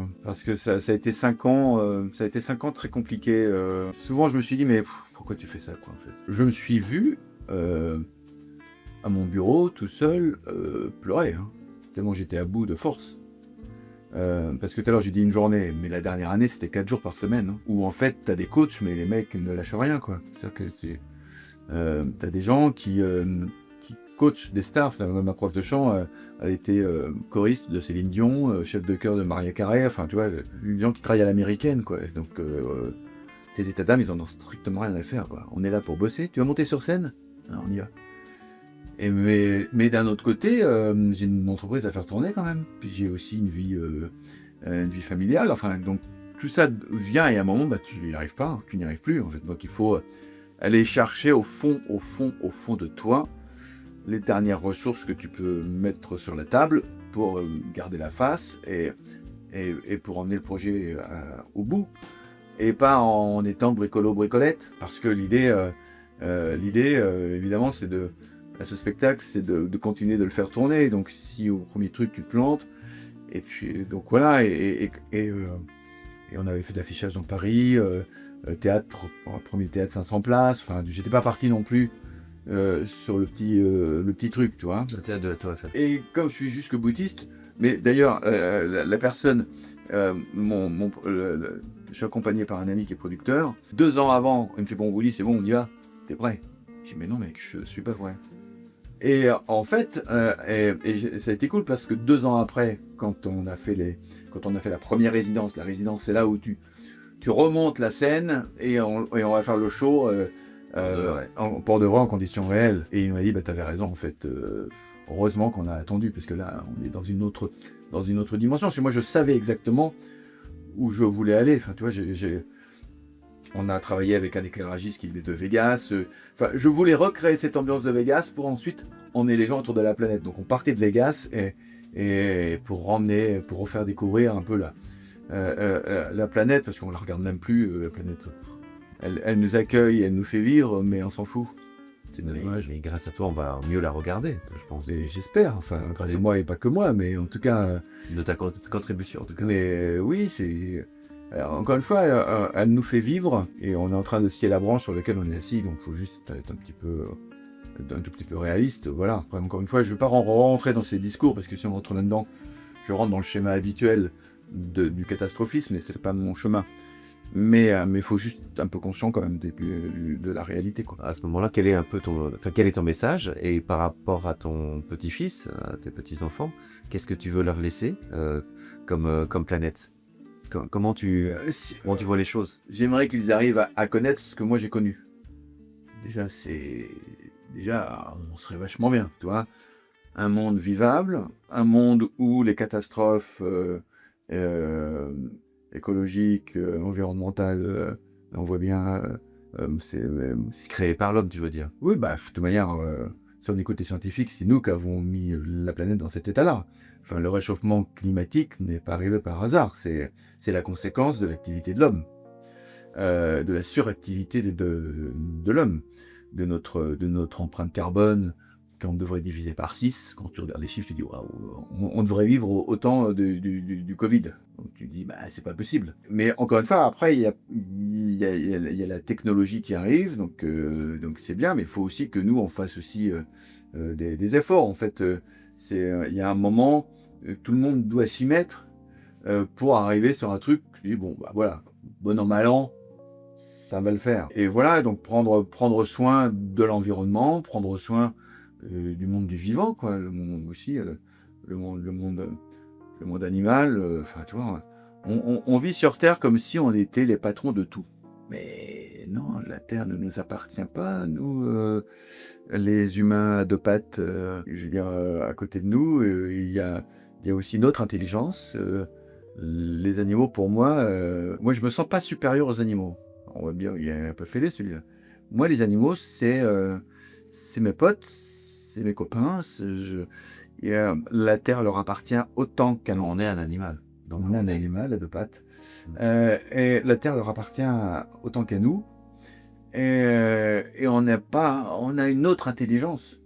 ça a été 5 ans, ça a été 5 ans très compliqués. Souvent, je me suis dit mais pourquoi tu fais ça, quoi, en fait? Je me suis vu à mon bureau tout seul pleurer, hein, tellement j'étais à bout de force. Parce que tout à l'heure j'ai dit une journée, mais la dernière année c'était 4 jours par semaine, hein, où en fait t'as des coachs mais les mecs ne lâchent rien, quoi. C'est-à-dire que t'as des gens qui coachent des stars. Ma prof de chant, elle était choriste de Céline Dion, chef de chœur de Maria Carey, enfin tu vois, des gens qui travaillent à l'américaine, quoi. Donc tes états d'âme, ils en ont strictement rien à faire, quoi. On est là pour bosser. Tu vas monter sur scène? Alors, on y va. Mais d'un autre côté, j'ai une entreprise à faire tourner quand même. Puis j'ai aussi une vie familiale. Enfin, donc tout ça vient et à un moment, tu n'y arrives pas, tu n'y arrives plus en fait. Donc il faut aller chercher au fond de toi les dernières ressources que tu peux mettre sur la table pour garder la face et pour emmener le projet au bout. Et pas en étant bricolo-bricolette. Parce que l'idée, évidemment, à ce spectacle, c'est de continuer de le faire tourner. Donc si au premier truc, tu te plantes, et puis donc voilà, et on avait fait de l'affichage dans Paris, théâtre, premier théâtre 500 places, enfin, j'étais pas parti non plus sur le petit truc, tu vois. Le théâtre de la Tour Eiffel. Et comme je suis jusque boutiste, mais d'ailleurs, la personne, je suis accompagné par un ami qui est producteur. 2 ans avant, il me fait bon, Willy, c'est bon, on y va, t'es prêt? Je dis mais non mec, je suis pas prêt. Et en fait, ça a été cool parce que 2 ans après, quand on a fait la première résidence, la résidence c'est là où tu remontes la scène et on va faire le show pour de vrai en conditions réelles. Et il m'a dit bah t'avais raison en fait. Heureusement qu'on a attendu parce que là on est dans une autre dimension. Parce que moi je savais exactement où je voulais aller. Enfin tu vois, on a travaillé avec un éclairagiste qui venait de Vegas. Enfin, je voulais recréer cette ambiance de Vegas pour ensuite emmener les gens autour de la planète. Donc on partait de Vegas et pour refaire découvrir un peu la planète, parce qu'on la regarde même plus, la planète. Elle nous accueille, elle nous fait vivre, mais on s'en fout. C'est dommage. Mais grâce à toi, on va mieux la regarder, je pense. Et j'espère, enfin, grâce à moi et pas que moi, mais en tout cas... De ta contribution, en tout cas. Mais oui, c'est... Alors, encore une fois, elle nous fait vivre, et on est en train de scier la branche sur laquelle on est assis, donc il faut juste être un tout petit peu réaliste, voilà. Après, encore une fois, je ne vais pas rentrer dans ces discours, parce que si on rentre là-dedans, je rentre dans le schéma habituel du catastrophisme, et c'est pas mon chemin. Mais il faut juste un peu conscient quand même de la réalité, quoi. À ce moment-là, quel est ton message? Et par rapport à ton petit-fils, à tes petits-enfants, qu'est-ce que tu veux leur laisser comme planète? Comment tu vois les choses? J'aimerais qu'ils arrivent à connaître ce que moi j'ai connu. Déjà, on serait vachement bien, tu vois. Un monde vivable, un monde où les catastrophes écologiques, environnementales, on voit bien, c'est créé par l'homme, tu veux dire? Oui, bah, de toute manière, si on écoute les scientifiques, c'est nous qui avons mis la planète dans cet état-là. Enfin, le réchauffement climatique n'est pas arrivé par hasard, c'est la conséquence de l'activité de l'homme, de la suractivité de l'homme, de notre empreinte carbone, qu'on devrait diviser par 6. Quand tu regardes les chiffres, tu dis waouh, on devrait vivre autant du Covid. Donc tu dis bah c'est pas possible. Mais encore une fois, après il y a la technologie qui arrive, donc c'est bien, mais il faut aussi que nous on fasse aussi des efforts. En fait, il y a un moment, tout le monde doit s'y mettre pour arriver sur un truc. Tu dis bon bah voilà, bon an mal an, ça va le faire. Et voilà, donc prendre soin de l'environnement, prendre soin du monde du vivant, quoi, le monde aussi, le monde animal, enfin, tu vois, on vit sur Terre comme si on était les patrons de tout. Mais non, la Terre ne nous appartient pas, nous, les humains à 2 pattes, je veux dire, à côté de nous, il y a aussi notre intelligence. Les animaux, pour moi, je me sens pas supérieur aux animaux. On voit bien, il est un peu fêlé celui-là. Moi, les animaux, c'est mes potes, c'est mes copains. La Terre leur appartient autant qu'à nous. On est un animal. Donc on est un animal à 2 pattes. Et la Terre leur appartient autant qu'à nous. Et on a une autre intelligence,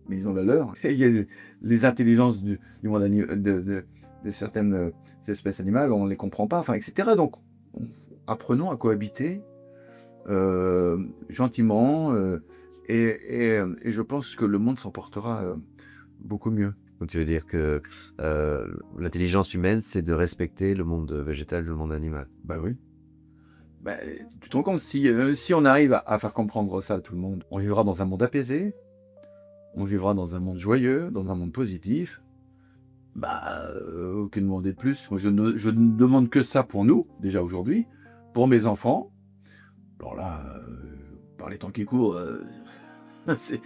mais ils ont la leur. Et il y a les intelligences du monde de certaines espèces animales, on ne les comprend pas, enfin, etc. Donc, apprenons à cohabiter gentiment, et je pense que le monde s'en portera beaucoup mieux. Donc tu veux dire que l'intelligence humaine, c'est de respecter le monde végétal, le monde animal? Bah oui. Bah, tu te rends compte, si on arrive à faire comprendre ça à tout le monde, on vivra dans un monde apaisé, on vivra dans un monde joyeux, dans un monde positif. Bah, aucune demandée de plus. Moi, je ne demande que ça pour nous, déjà aujourd'hui, pour mes enfants. Alors là, par les temps qui courent, c'est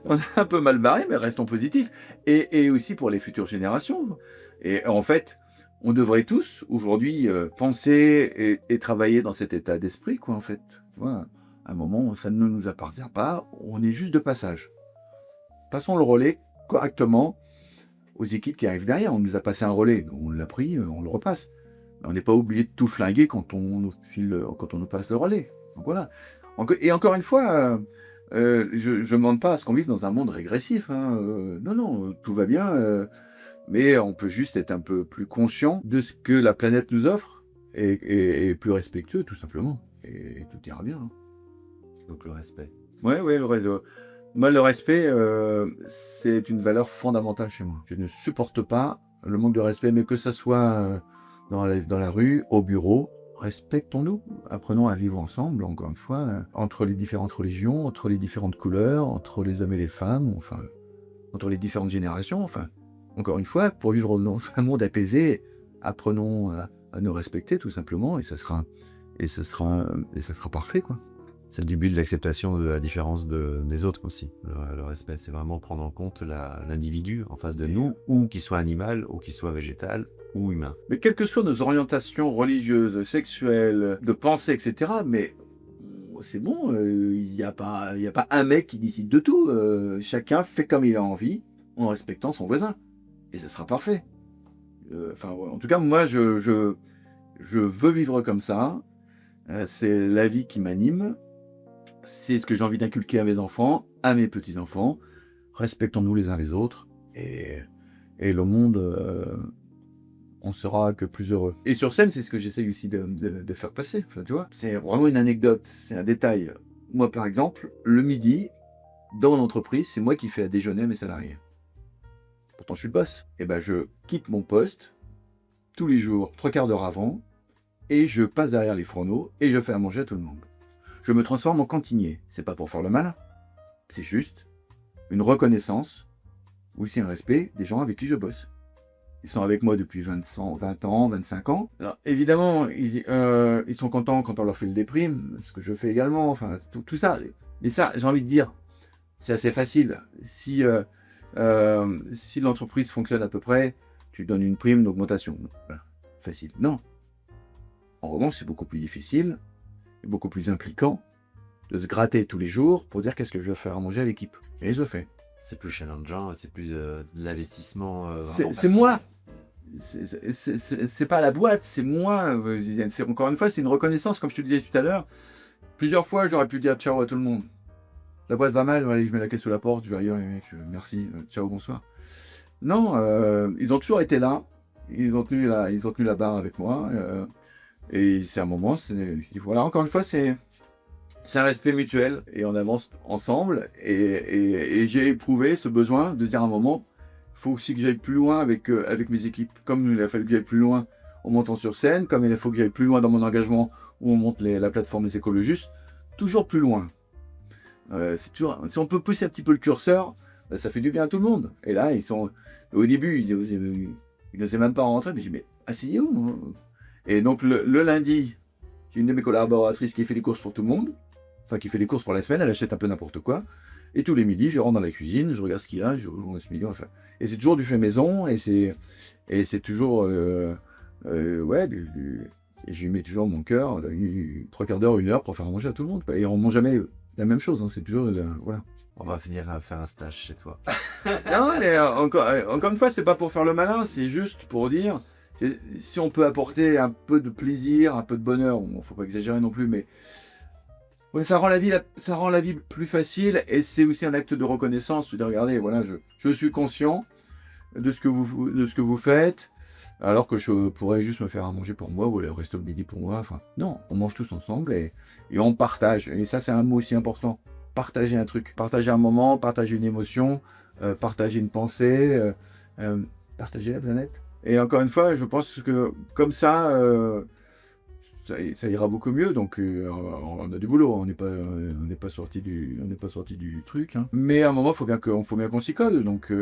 on est un peu mal barré, mais restons positifs. Et aussi pour les futures générations. Et en fait, on devrait tous, aujourd'hui, penser et travailler dans cet état d'esprit, quoi, en fait. Voilà. À un moment, ça ne nous appartient pas, on est juste de passage. Passons le relais correctement aux équipes qui arrivent derrière. On nous a passé un relais, on l'a pris, on le repasse. On n'est pas obligé de tout flinguer quand on nous passe le relais. Donc voilà. Et encore une fois, je ne demande pas à ce qu'on vive dans un monde régressif. Hein. Non, tout va bien. Mais on peut juste être un peu plus conscient de ce que la planète nous offre et plus respectueux, tout simplement. Et tout ira bien. Hein. Donc le respect. Ouais, le réseau. Moi, le respect, c'est une valeur fondamentale chez moi. Je ne supporte pas le manque de respect, mais que ce soit dans la rue, au bureau. Respectons-nous, apprenons à vivre ensemble, encore une fois, entre les différentes religions, entre les différentes couleurs, entre les hommes et les femmes, enfin, entre les différentes générations, enfin, encore une fois, pour vivre dans un monde apaisé, apprenons à nous respecter tout simplement, et ça sera parfait, quoi. C'est le début de l'acceptation de la différence des autres aussi. Le respect, c'est vraiment prendre en compte l'individu en face de nous, ou qu'il soit animal, ou qu'il soit végétal, ou humain. Mais quelles que soient nos orientations religieuses, sexuelles, de pensée, etc., mais c'est bon, il n'y a pas un mec qui décide de tout. Chacun fait comme il a envie, en respectant son voisin. Et ça sera parfait. En tout cas, moi, je veux vivre comme ça. C'est la vie qui m'anime. C'est ce que j'ai envie d'inculquer à mes enfants, à mes petits-enfants. Respectons-nous les uns les autres. Et le monde, on sera que plus heureux. Et sur scène, c'est ce que j'essaye aussi de faire passer. Enfin, tu vois, c'est vraiment une anecdote, c'est un détail. Moi, par exemple, le midi, dans mon entreprise, c'est moi qui fais à déjeuner à mes salariés. Pourtant, je suis le boss. Et ben, je quitte mon poste tous les jours, 3/4 d'heure avant, et je passe derrière les fourneaux et je fais à manger à tout le monde. Je me transforme en cantinier. C'est pas pour faire le malin. C'est juste une reconnaissance, ou aussi un respect des gens avec qui je bosse. Ils sont avec moi depuis 20 ans, 25 ans. Alors, évidemment, ils sont contents quand on leur fait le déprime, ce que je fais également, enfin, tout ça. Mais ça, j'ai envie de dire, c'est assez facile. Si l'entreprise fonctionne à peu près, tu donnes une prime d'augmentation. Voilà. Facile. Non. En revanche, c'est beaucoup plus difficile, et beaucoup plus impliquant de se gratter tous les jours pour dire qu'est-ce que je vais faire à manger à l'équipe. Et je le fais. C'est plus challengeant, c'est plus de l'investissement. C'est moi. C'est pas la boîte, c'est moi. Encore une fois, c'est une reconnaissance, comme je te disais tout à l'heure. Plusieurs fois, j'aurais pu dire ciao à tout le monde. La boîte va mal, allez, je mets la clé sous la porte, je vais ailleurs, les mecs, merci, ciao, bonsoir. Non, ils ont toujours été là. Ils ont tenu la barre avec moi. Et c'est un moment, voilà, encore une fois, c'est un respect mutuel et on avance ensemble. Et j'ai éprouvé ce besoin de dire à un moment, il faut aussi que j'aille plus loin avec mes équipes. Comme il a fallu que j'aille plus loin en montant sur scène, comme il faut que j'aille plus loin dans mon engagement où on monte la plateforme des écologistes, toujours plus loin. Si on peut pousser un petit peu le curseur, ça fait du bien à tout le monde. Et là, au début, ils n'osaient même pas rentrer, mais j'ai dit, mais asseyez-vous. Et donc le lundi, j'ai une de mes collaboratrices qui fait les courses pour tout le monde, enfin qui fait les courses pour la semaine, elle achète un peu n'importe quoi. Et tous les midis, je rentre dans la cuisine, je regarde ce qu'il y a, je ce midi, enfin. Et c'est toujours du fait maison, et c'est toujours, et je lui mets toujours mon cœur, 3/4 d'heure, 1 heure pour faire manger à tout le monde. Et on mange jamais la même chose, hein, c'est toujours, voilà. On va finir à faire un stage chez toi. Non, mais encore une fois, c'est pas pour faire le malin, c'est juste pour dire, si on peut apporter un peu de plaisir, un peu de bonheur, bon, faut pas exagérer non plus, mais ouais, ça rend la vie plus facile, et c'est aussi un acte de reconnaissance. Je veux dire, regardez, voilà, je suis conscient de ce que vous faites, alors que je pourrais juste me faire à manger pour moi, ou aller au resto le midi pour moi. Enfin, non, on mange tous ensemble et on partage. Et ça, c'est un mot aussi important. Partager un truc, partager un moment, partager une émotion, partager une pensée, partager la planète. Et encore une fois, je pense que comme ça ira beaucoup mieux. Donc on a du boulot, on n'est pas sorti du truc. Hein. Mais à un moment, faut bien qu'on s'y colle. Donc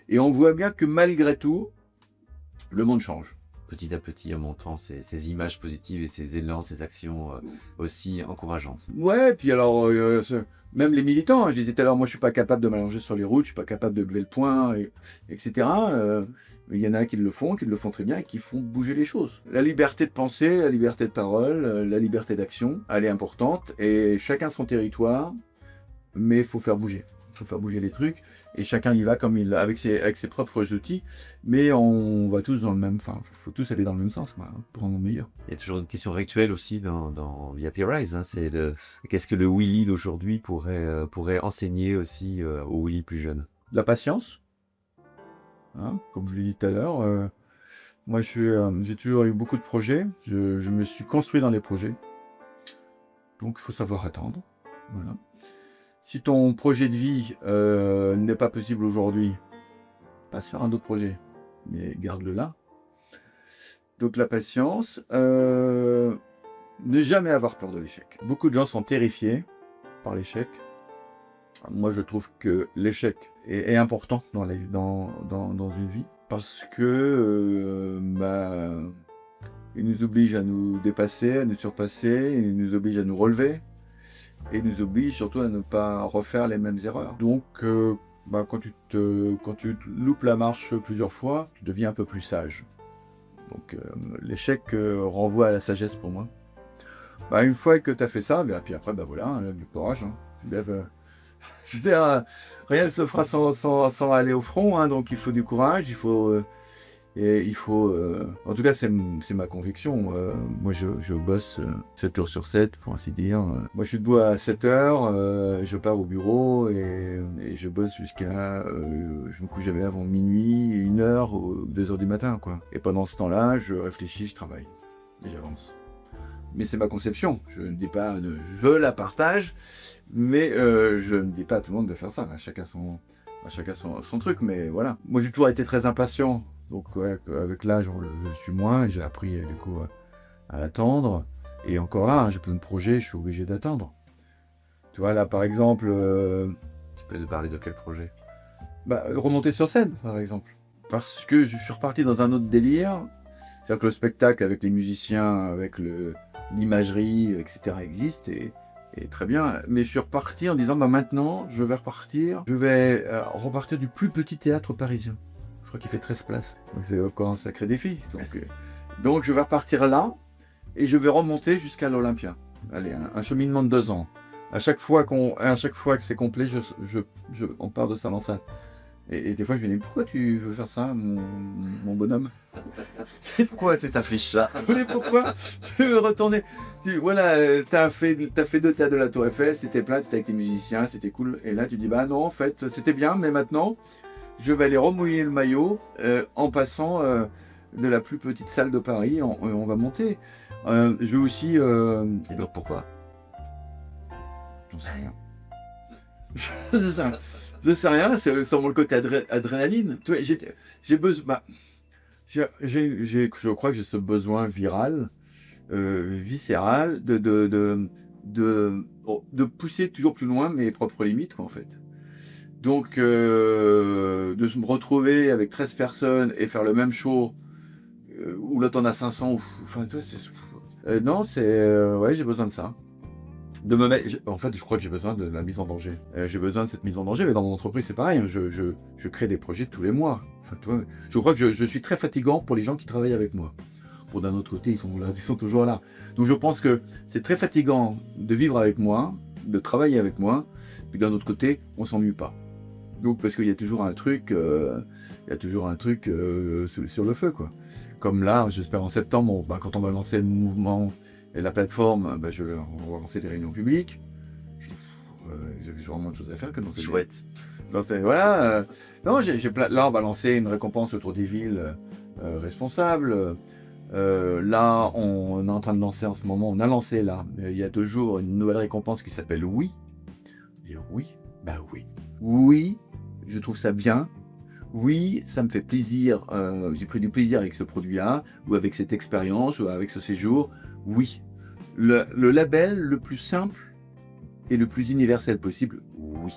et on voit bien que malgré tout, le monde change. Petit à petit, en montrant ces images positives et ces élans, ces actions aussi encourageantes. Ouais, puis alors, même les militants, hein, je disais tout à l'heure, moi je suis pas capable de m'allonger sur les routes, je suis pas capable de lever le poing, etc. Il y en a qui le font très bien et qui font bouger les choses. La liberté de penser, la liberté de parole, la liberté d'action, elle est importante, et chacun son territoire, mais il faut faire bouger. faut faire bouger les trucs, et chacun y va comme avec ses propres outils, mais on va tous dans le même, enfin, faut tous aller dans le même sens, quoi, hein, pour rendre meilleur. Il y a toujours une question rituelle aussi dans VIP Rise, hein, c'est qu'est-ce que le Willy d'aujourd'hui pourrait enseigner aussi au Willy plus jeune? La patience, hein, comme je l'ai dit tout à l'heure, moi j'ai toujours eu beaucoup de projets, je me suis construit dans les projets, donc il faut savoir attendre, voilà. Si ton projet de vie n'est pas possible aujourd'hui, passe faire un autre projet, mais garde-le là. Donc la patience, ne jamais avoir peur de l'échec. Beaucoup de gens sont terrifiés par l'échec. Moi je trouve que l'échec est important dans une vie, parce que il nous oblige à nous dépasser, à nous surpasser, il nous oblige à nous relever. Et nous oblige surtout à ne pas refaire les mêmes erreurs. Donc, quand tu loupes la marche plusieurs fois, tu deviens un peu plus sage. Donc, l'échec renvoie à la sagesse pour moi. Une fois que tu as fait ça, puis après, voilà, hein, du courage. Hein. Je veux dire, rien ne se fera sans aller au front, hein, donc il faut du courage, il faut... en tout cas, c'est ma conviction. Moi, je bosse 7 jours sur 7, pour ainsi dire. Moi, je suis debout à 7 heures, je pars au bureau et je bosse jusqu'à... je me couche jamais avant minuit, 1 heure, 2 heures du matin, quoi. Et pendant ce temps-là, je réfléchis, je travaille et j'avance. Mais c'est ma conception. Je ne dis pas... Je la partage, mais je ne dis pas à tout le monde de faire ça. Chacun son truc, mais voilà. Moi, j'ai toujours été très impatient. Donc ouais, avec l'âge, je suis moins, et j'ai appris du coup à attendre. Et encore là, hein, j'ai plein de projets, je suis obligé d'attendre. Tu vois, là par exemple... Tu peux nous parler de quel projet? Remonter sur scène, par exemple. Parce que je suis reparti dans un autre délire. C'est-à-dire que le spectacle avec les musiciens, avec l'imagerie, etc. existe, et très bien. Mais je suis reparti en disant, maintenant, je vais repartir du plus petit théâtre parisien. Je crois qu'il fait 13 places. Donc c'est encore un sacré défi. Donc je vais repartir là et je vais remonter jusqu'à l'Olympia. Allez, un cheminement de 2 ans. À chaque fois que c'est complet, on part de salle en salle. Et des fois je me dis, pourquoi tu veux faire ça, mon bonhomme? Pourquoi tu t'affiches ça? Mais pourquoi tu veux retourner? T'as fait 2 théâtres de la Tour Eiffel, c'était plein, c'était avec les musiciens, c'était cool. Et là tu dis, non, en fait, c'était bien, mais maintenant... je vais aller remouiller le maillot en passant de la plus petite salle de Paris, on va monter. Je vais aussi... Et donc pourquoi? J'en sais rien. Je sais rien, c'est sûrement le côté adrénaline. Tu vois, j'ai besoin... je crois que j'ai ce besoin viral, viscéral, de pousser toujours plus loin mes propres limites, quoi, en fait. Donc, de me retrouver avec 13 personnes et faire le même show, où là t'en as 500, enfin, tu vois, non, ouais, j'ai besoin de ça. En fait, je crois que j'ai besoin de la mise en danger. J'ai besoin de cette mise en danger, mais dans mon entreprise, c'est pareil, hein, je crée des projets tous les mois. Enfin, tu vois, je crois que je suis très fatigant pour les gens qui travaillent avec moi. Pour d'un autre côté, ils sont toujours là. Donc, je pense que c'est très fatigant de vivre avec moi, de travailler avec moi, puis d'un autre côté, on s'ennuie pas. Donc, parce qu'il y a toujours un truc, sur le feu, quoi. Comme là, j'espère en septembre, quand on va lancer le mouvement et la plateforme, on va lancer des réunions publiques. J'ai vraiment de choses à faire que dans cette Chouette. Voilà. Non, là, on va lancer une récompense autour des villes responsables. Là, on est en train de lancer en ce moment, on a lancé là, il y a 2 jours, une nouvelle récompense qui s'appelle Oui. Dire oui, oui. Oui, je trouve ça bien. Oui, ça me fait plaisir. J'ai pris du plaisir avec ce produit-là, ou avec cette expérience, ou avec ce séjour. Oui. Le label le plus simple et le plus universel possible, oui.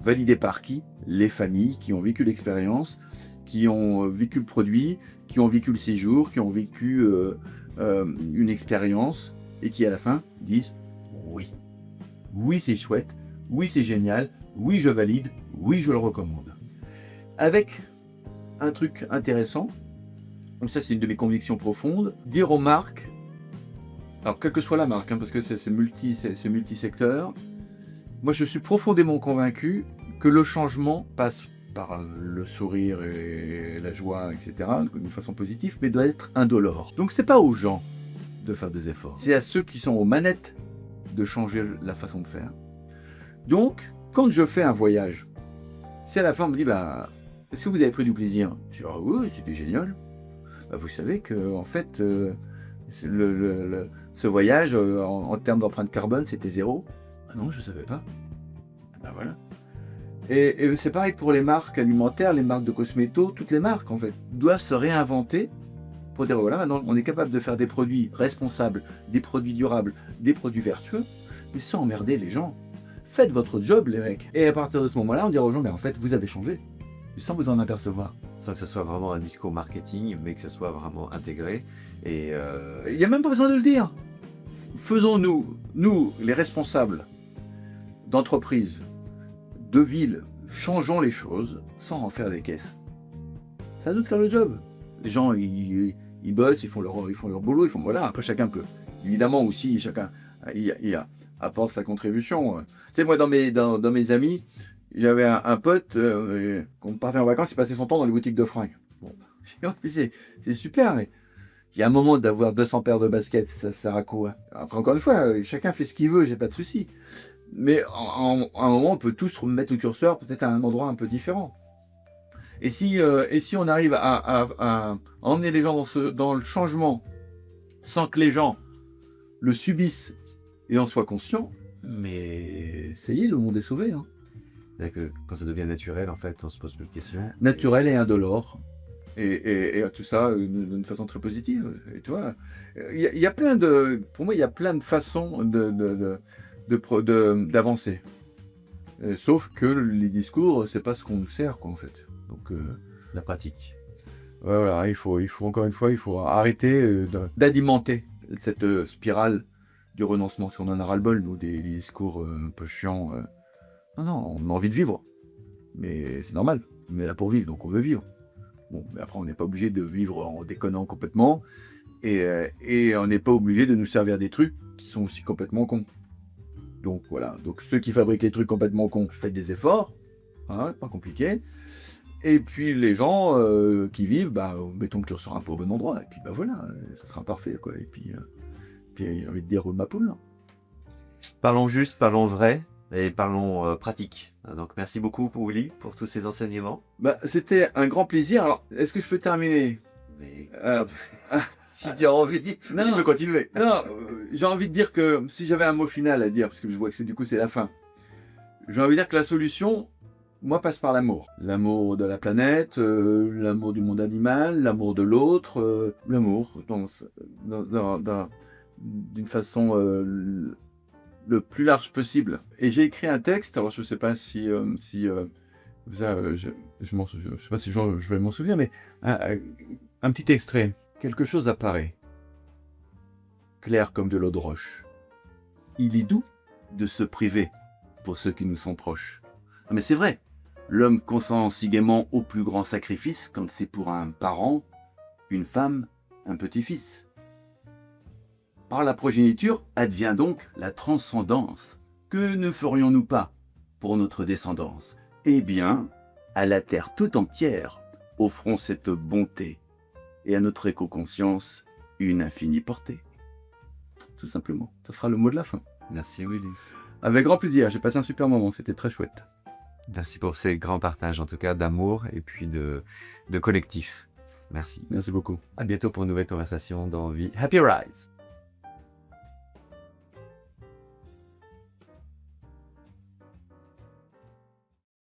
Validé par qui? Les familles qui ont vécu l'expérience, qui ont vécu le produit, qui ont vécu le séjour, qui ont vécu une expérience, et qui à la fin disent oui. Oui, c'est chouette. Oui, c'est génial. Oui, je valide. Oui, je le recommande. Avec un truc intéressant, donc ça c'est une de mes convictions profondes, dire aux marques, alors quelle que soit la marque, parce que c'est multisecteur, moi je suis profondément convaincu que le changement passe par le sourire et la joie, etc., d'une façon positive, mais doit être indolore. Donc c'est pas aux gens de faire des efforts, c'est à ceux qui sont aux manettes de changer la façon de faire. Donc, quand je fais un voyage, si à la fin on me dit, bah, est-ce que vous avez pris du plaisir? Je dis, ah oui, c'était génial. Bah, vous savez que en fait, ce voyage, en termes d'empreinte carbone, c'était 0. Ah non, je ne savais pas. Ben voilà. Et c'est pareil pour les marques alimentaires, les marques de cosmétos, toutes les marques en fait doivent se réinventer pour dire voilà, maintenant on est capable de faire des produits responsables, des produits durables, des produits vertueux, mais sans emmerder les gens. Faites votre job les mecs. Et à partir de ce moment-là, on dira aux gens, mais en fait vous avez changé, sans vous en apercevoir. Sans que ce soit vraiment un discours marketing, mais que ce soit vraiment intégré. Et Il n'y a même pas besoin de le dire. Faisons-nous, nous, les responsables d'entreprises, de villes, changeons les choses sans en faire des caisses. C'est à nous de faire le job. Les gens, ils bossent, ils font leur boulot, ils font voilà. Après, chacun peut. Évidemment aussi, chacun apporte sa contribution. Tu sais, moi, dans mes amis, j'avais un pote, quand on partait en vacances, il passait son temps dans les boutiques de fringues. Bon, c'est super, mais il y a un moment d'avoir 200 paires de baskets, ça sert à quoi? Après, encore une fois, chacun fait ce qu'il veut, j'ai pas de souci. Mais à un moment, on peut tous remettre le curseur peut-être à un endroit un peu différent. Et si on arrive à emmener les gens dans le changement sans que les gens le subissent et en soient conscients, mais ça y est, le monde est sauvé. Hein. C'est-à-dire que quand ça devient naturel, en fait, on se pose plus de questions. Naturel et indolore. Et tout ça d'une façon très positive. Et tu vois, il y a plein de, pour moi, il y a plein de façons d'avancer. Sauf que les discours, c'est pas ce qu'on nous sert, quoi, en fait. Donc, la pratique. Voilà, il faut encore une fois, il faut arrêter d'alimenter cette spirale du renoncement. Si on en a ras-le-bol, nous, des discours un peu chiants. Non, on a envie de vivre. Mais c'est normal. On est là pour vivre, donc on veut vivre. Bon, mais après, on n'est pas obligé de vivre en déconnant complètement. Et on n'est pas obligé de nous servir des trucs qui sont aussi complètement cons. Donc voilà. Donc ceux qui fabriquent les trucs complètement cons, faites des efforts. Hein, pas compliqué. Et puis les gens qui vivent, bah, mettons le curseur un peu au bon endroit. Et puis bah voilà, ça sera parfait, quoi. Et puis j'ai envie de dire roule ma poule. Parlons juste, parlons vrai. Et parlons pratique. Donc merci beaucoup Willy pour tous ces enseignements. Bah, c'était un grand plaisir. Alors, est-ce que je peux terminer? Mais si tu as envie de dire, non, tu peux continuer. Non, j'ai envie de dire que si j'avais un mot final à dire, parce que je vois que du coup c'est la fin, j'ai envie de dire que la solution, moi, passe par l'amour. L'amour de la planète, l'amour du monde animal, l'amour de l'autre, l'amour d'une façon le plus large possible. Et j'ai écrit un texte, alors je ne sais pas si je sais pas si je vais m'en souvenir, mais un petit extrait. Quelque chose apparaît, clair comme de l'eau de roche. Il est doux de se priver pour ceux qui nous sont proches. Ah, mais c'est vrai, l'homme consent si gaiement au plus grand sacrifice quand c'est pour un parent, une femme, un petit-fils. Par la progéniture advient donc la transcendance. Que ne ferions-nous pas pour notre descendance? Eh bien, à la terre tout entière, offrons cette bonté, et à notre éco-conscience, une infinie portée. Tout simplement. Ça sera le mot de la fin. Merci Willy. Avec grand plaisir, j'ai passé un super moment, c'était très chouette. Merci pour ces grands partages, en tout cas d'amour et puis de collectif. Merci. Merci beaucoup. À bientôt pour une nouvelle conversation dans Vie Happy Rise.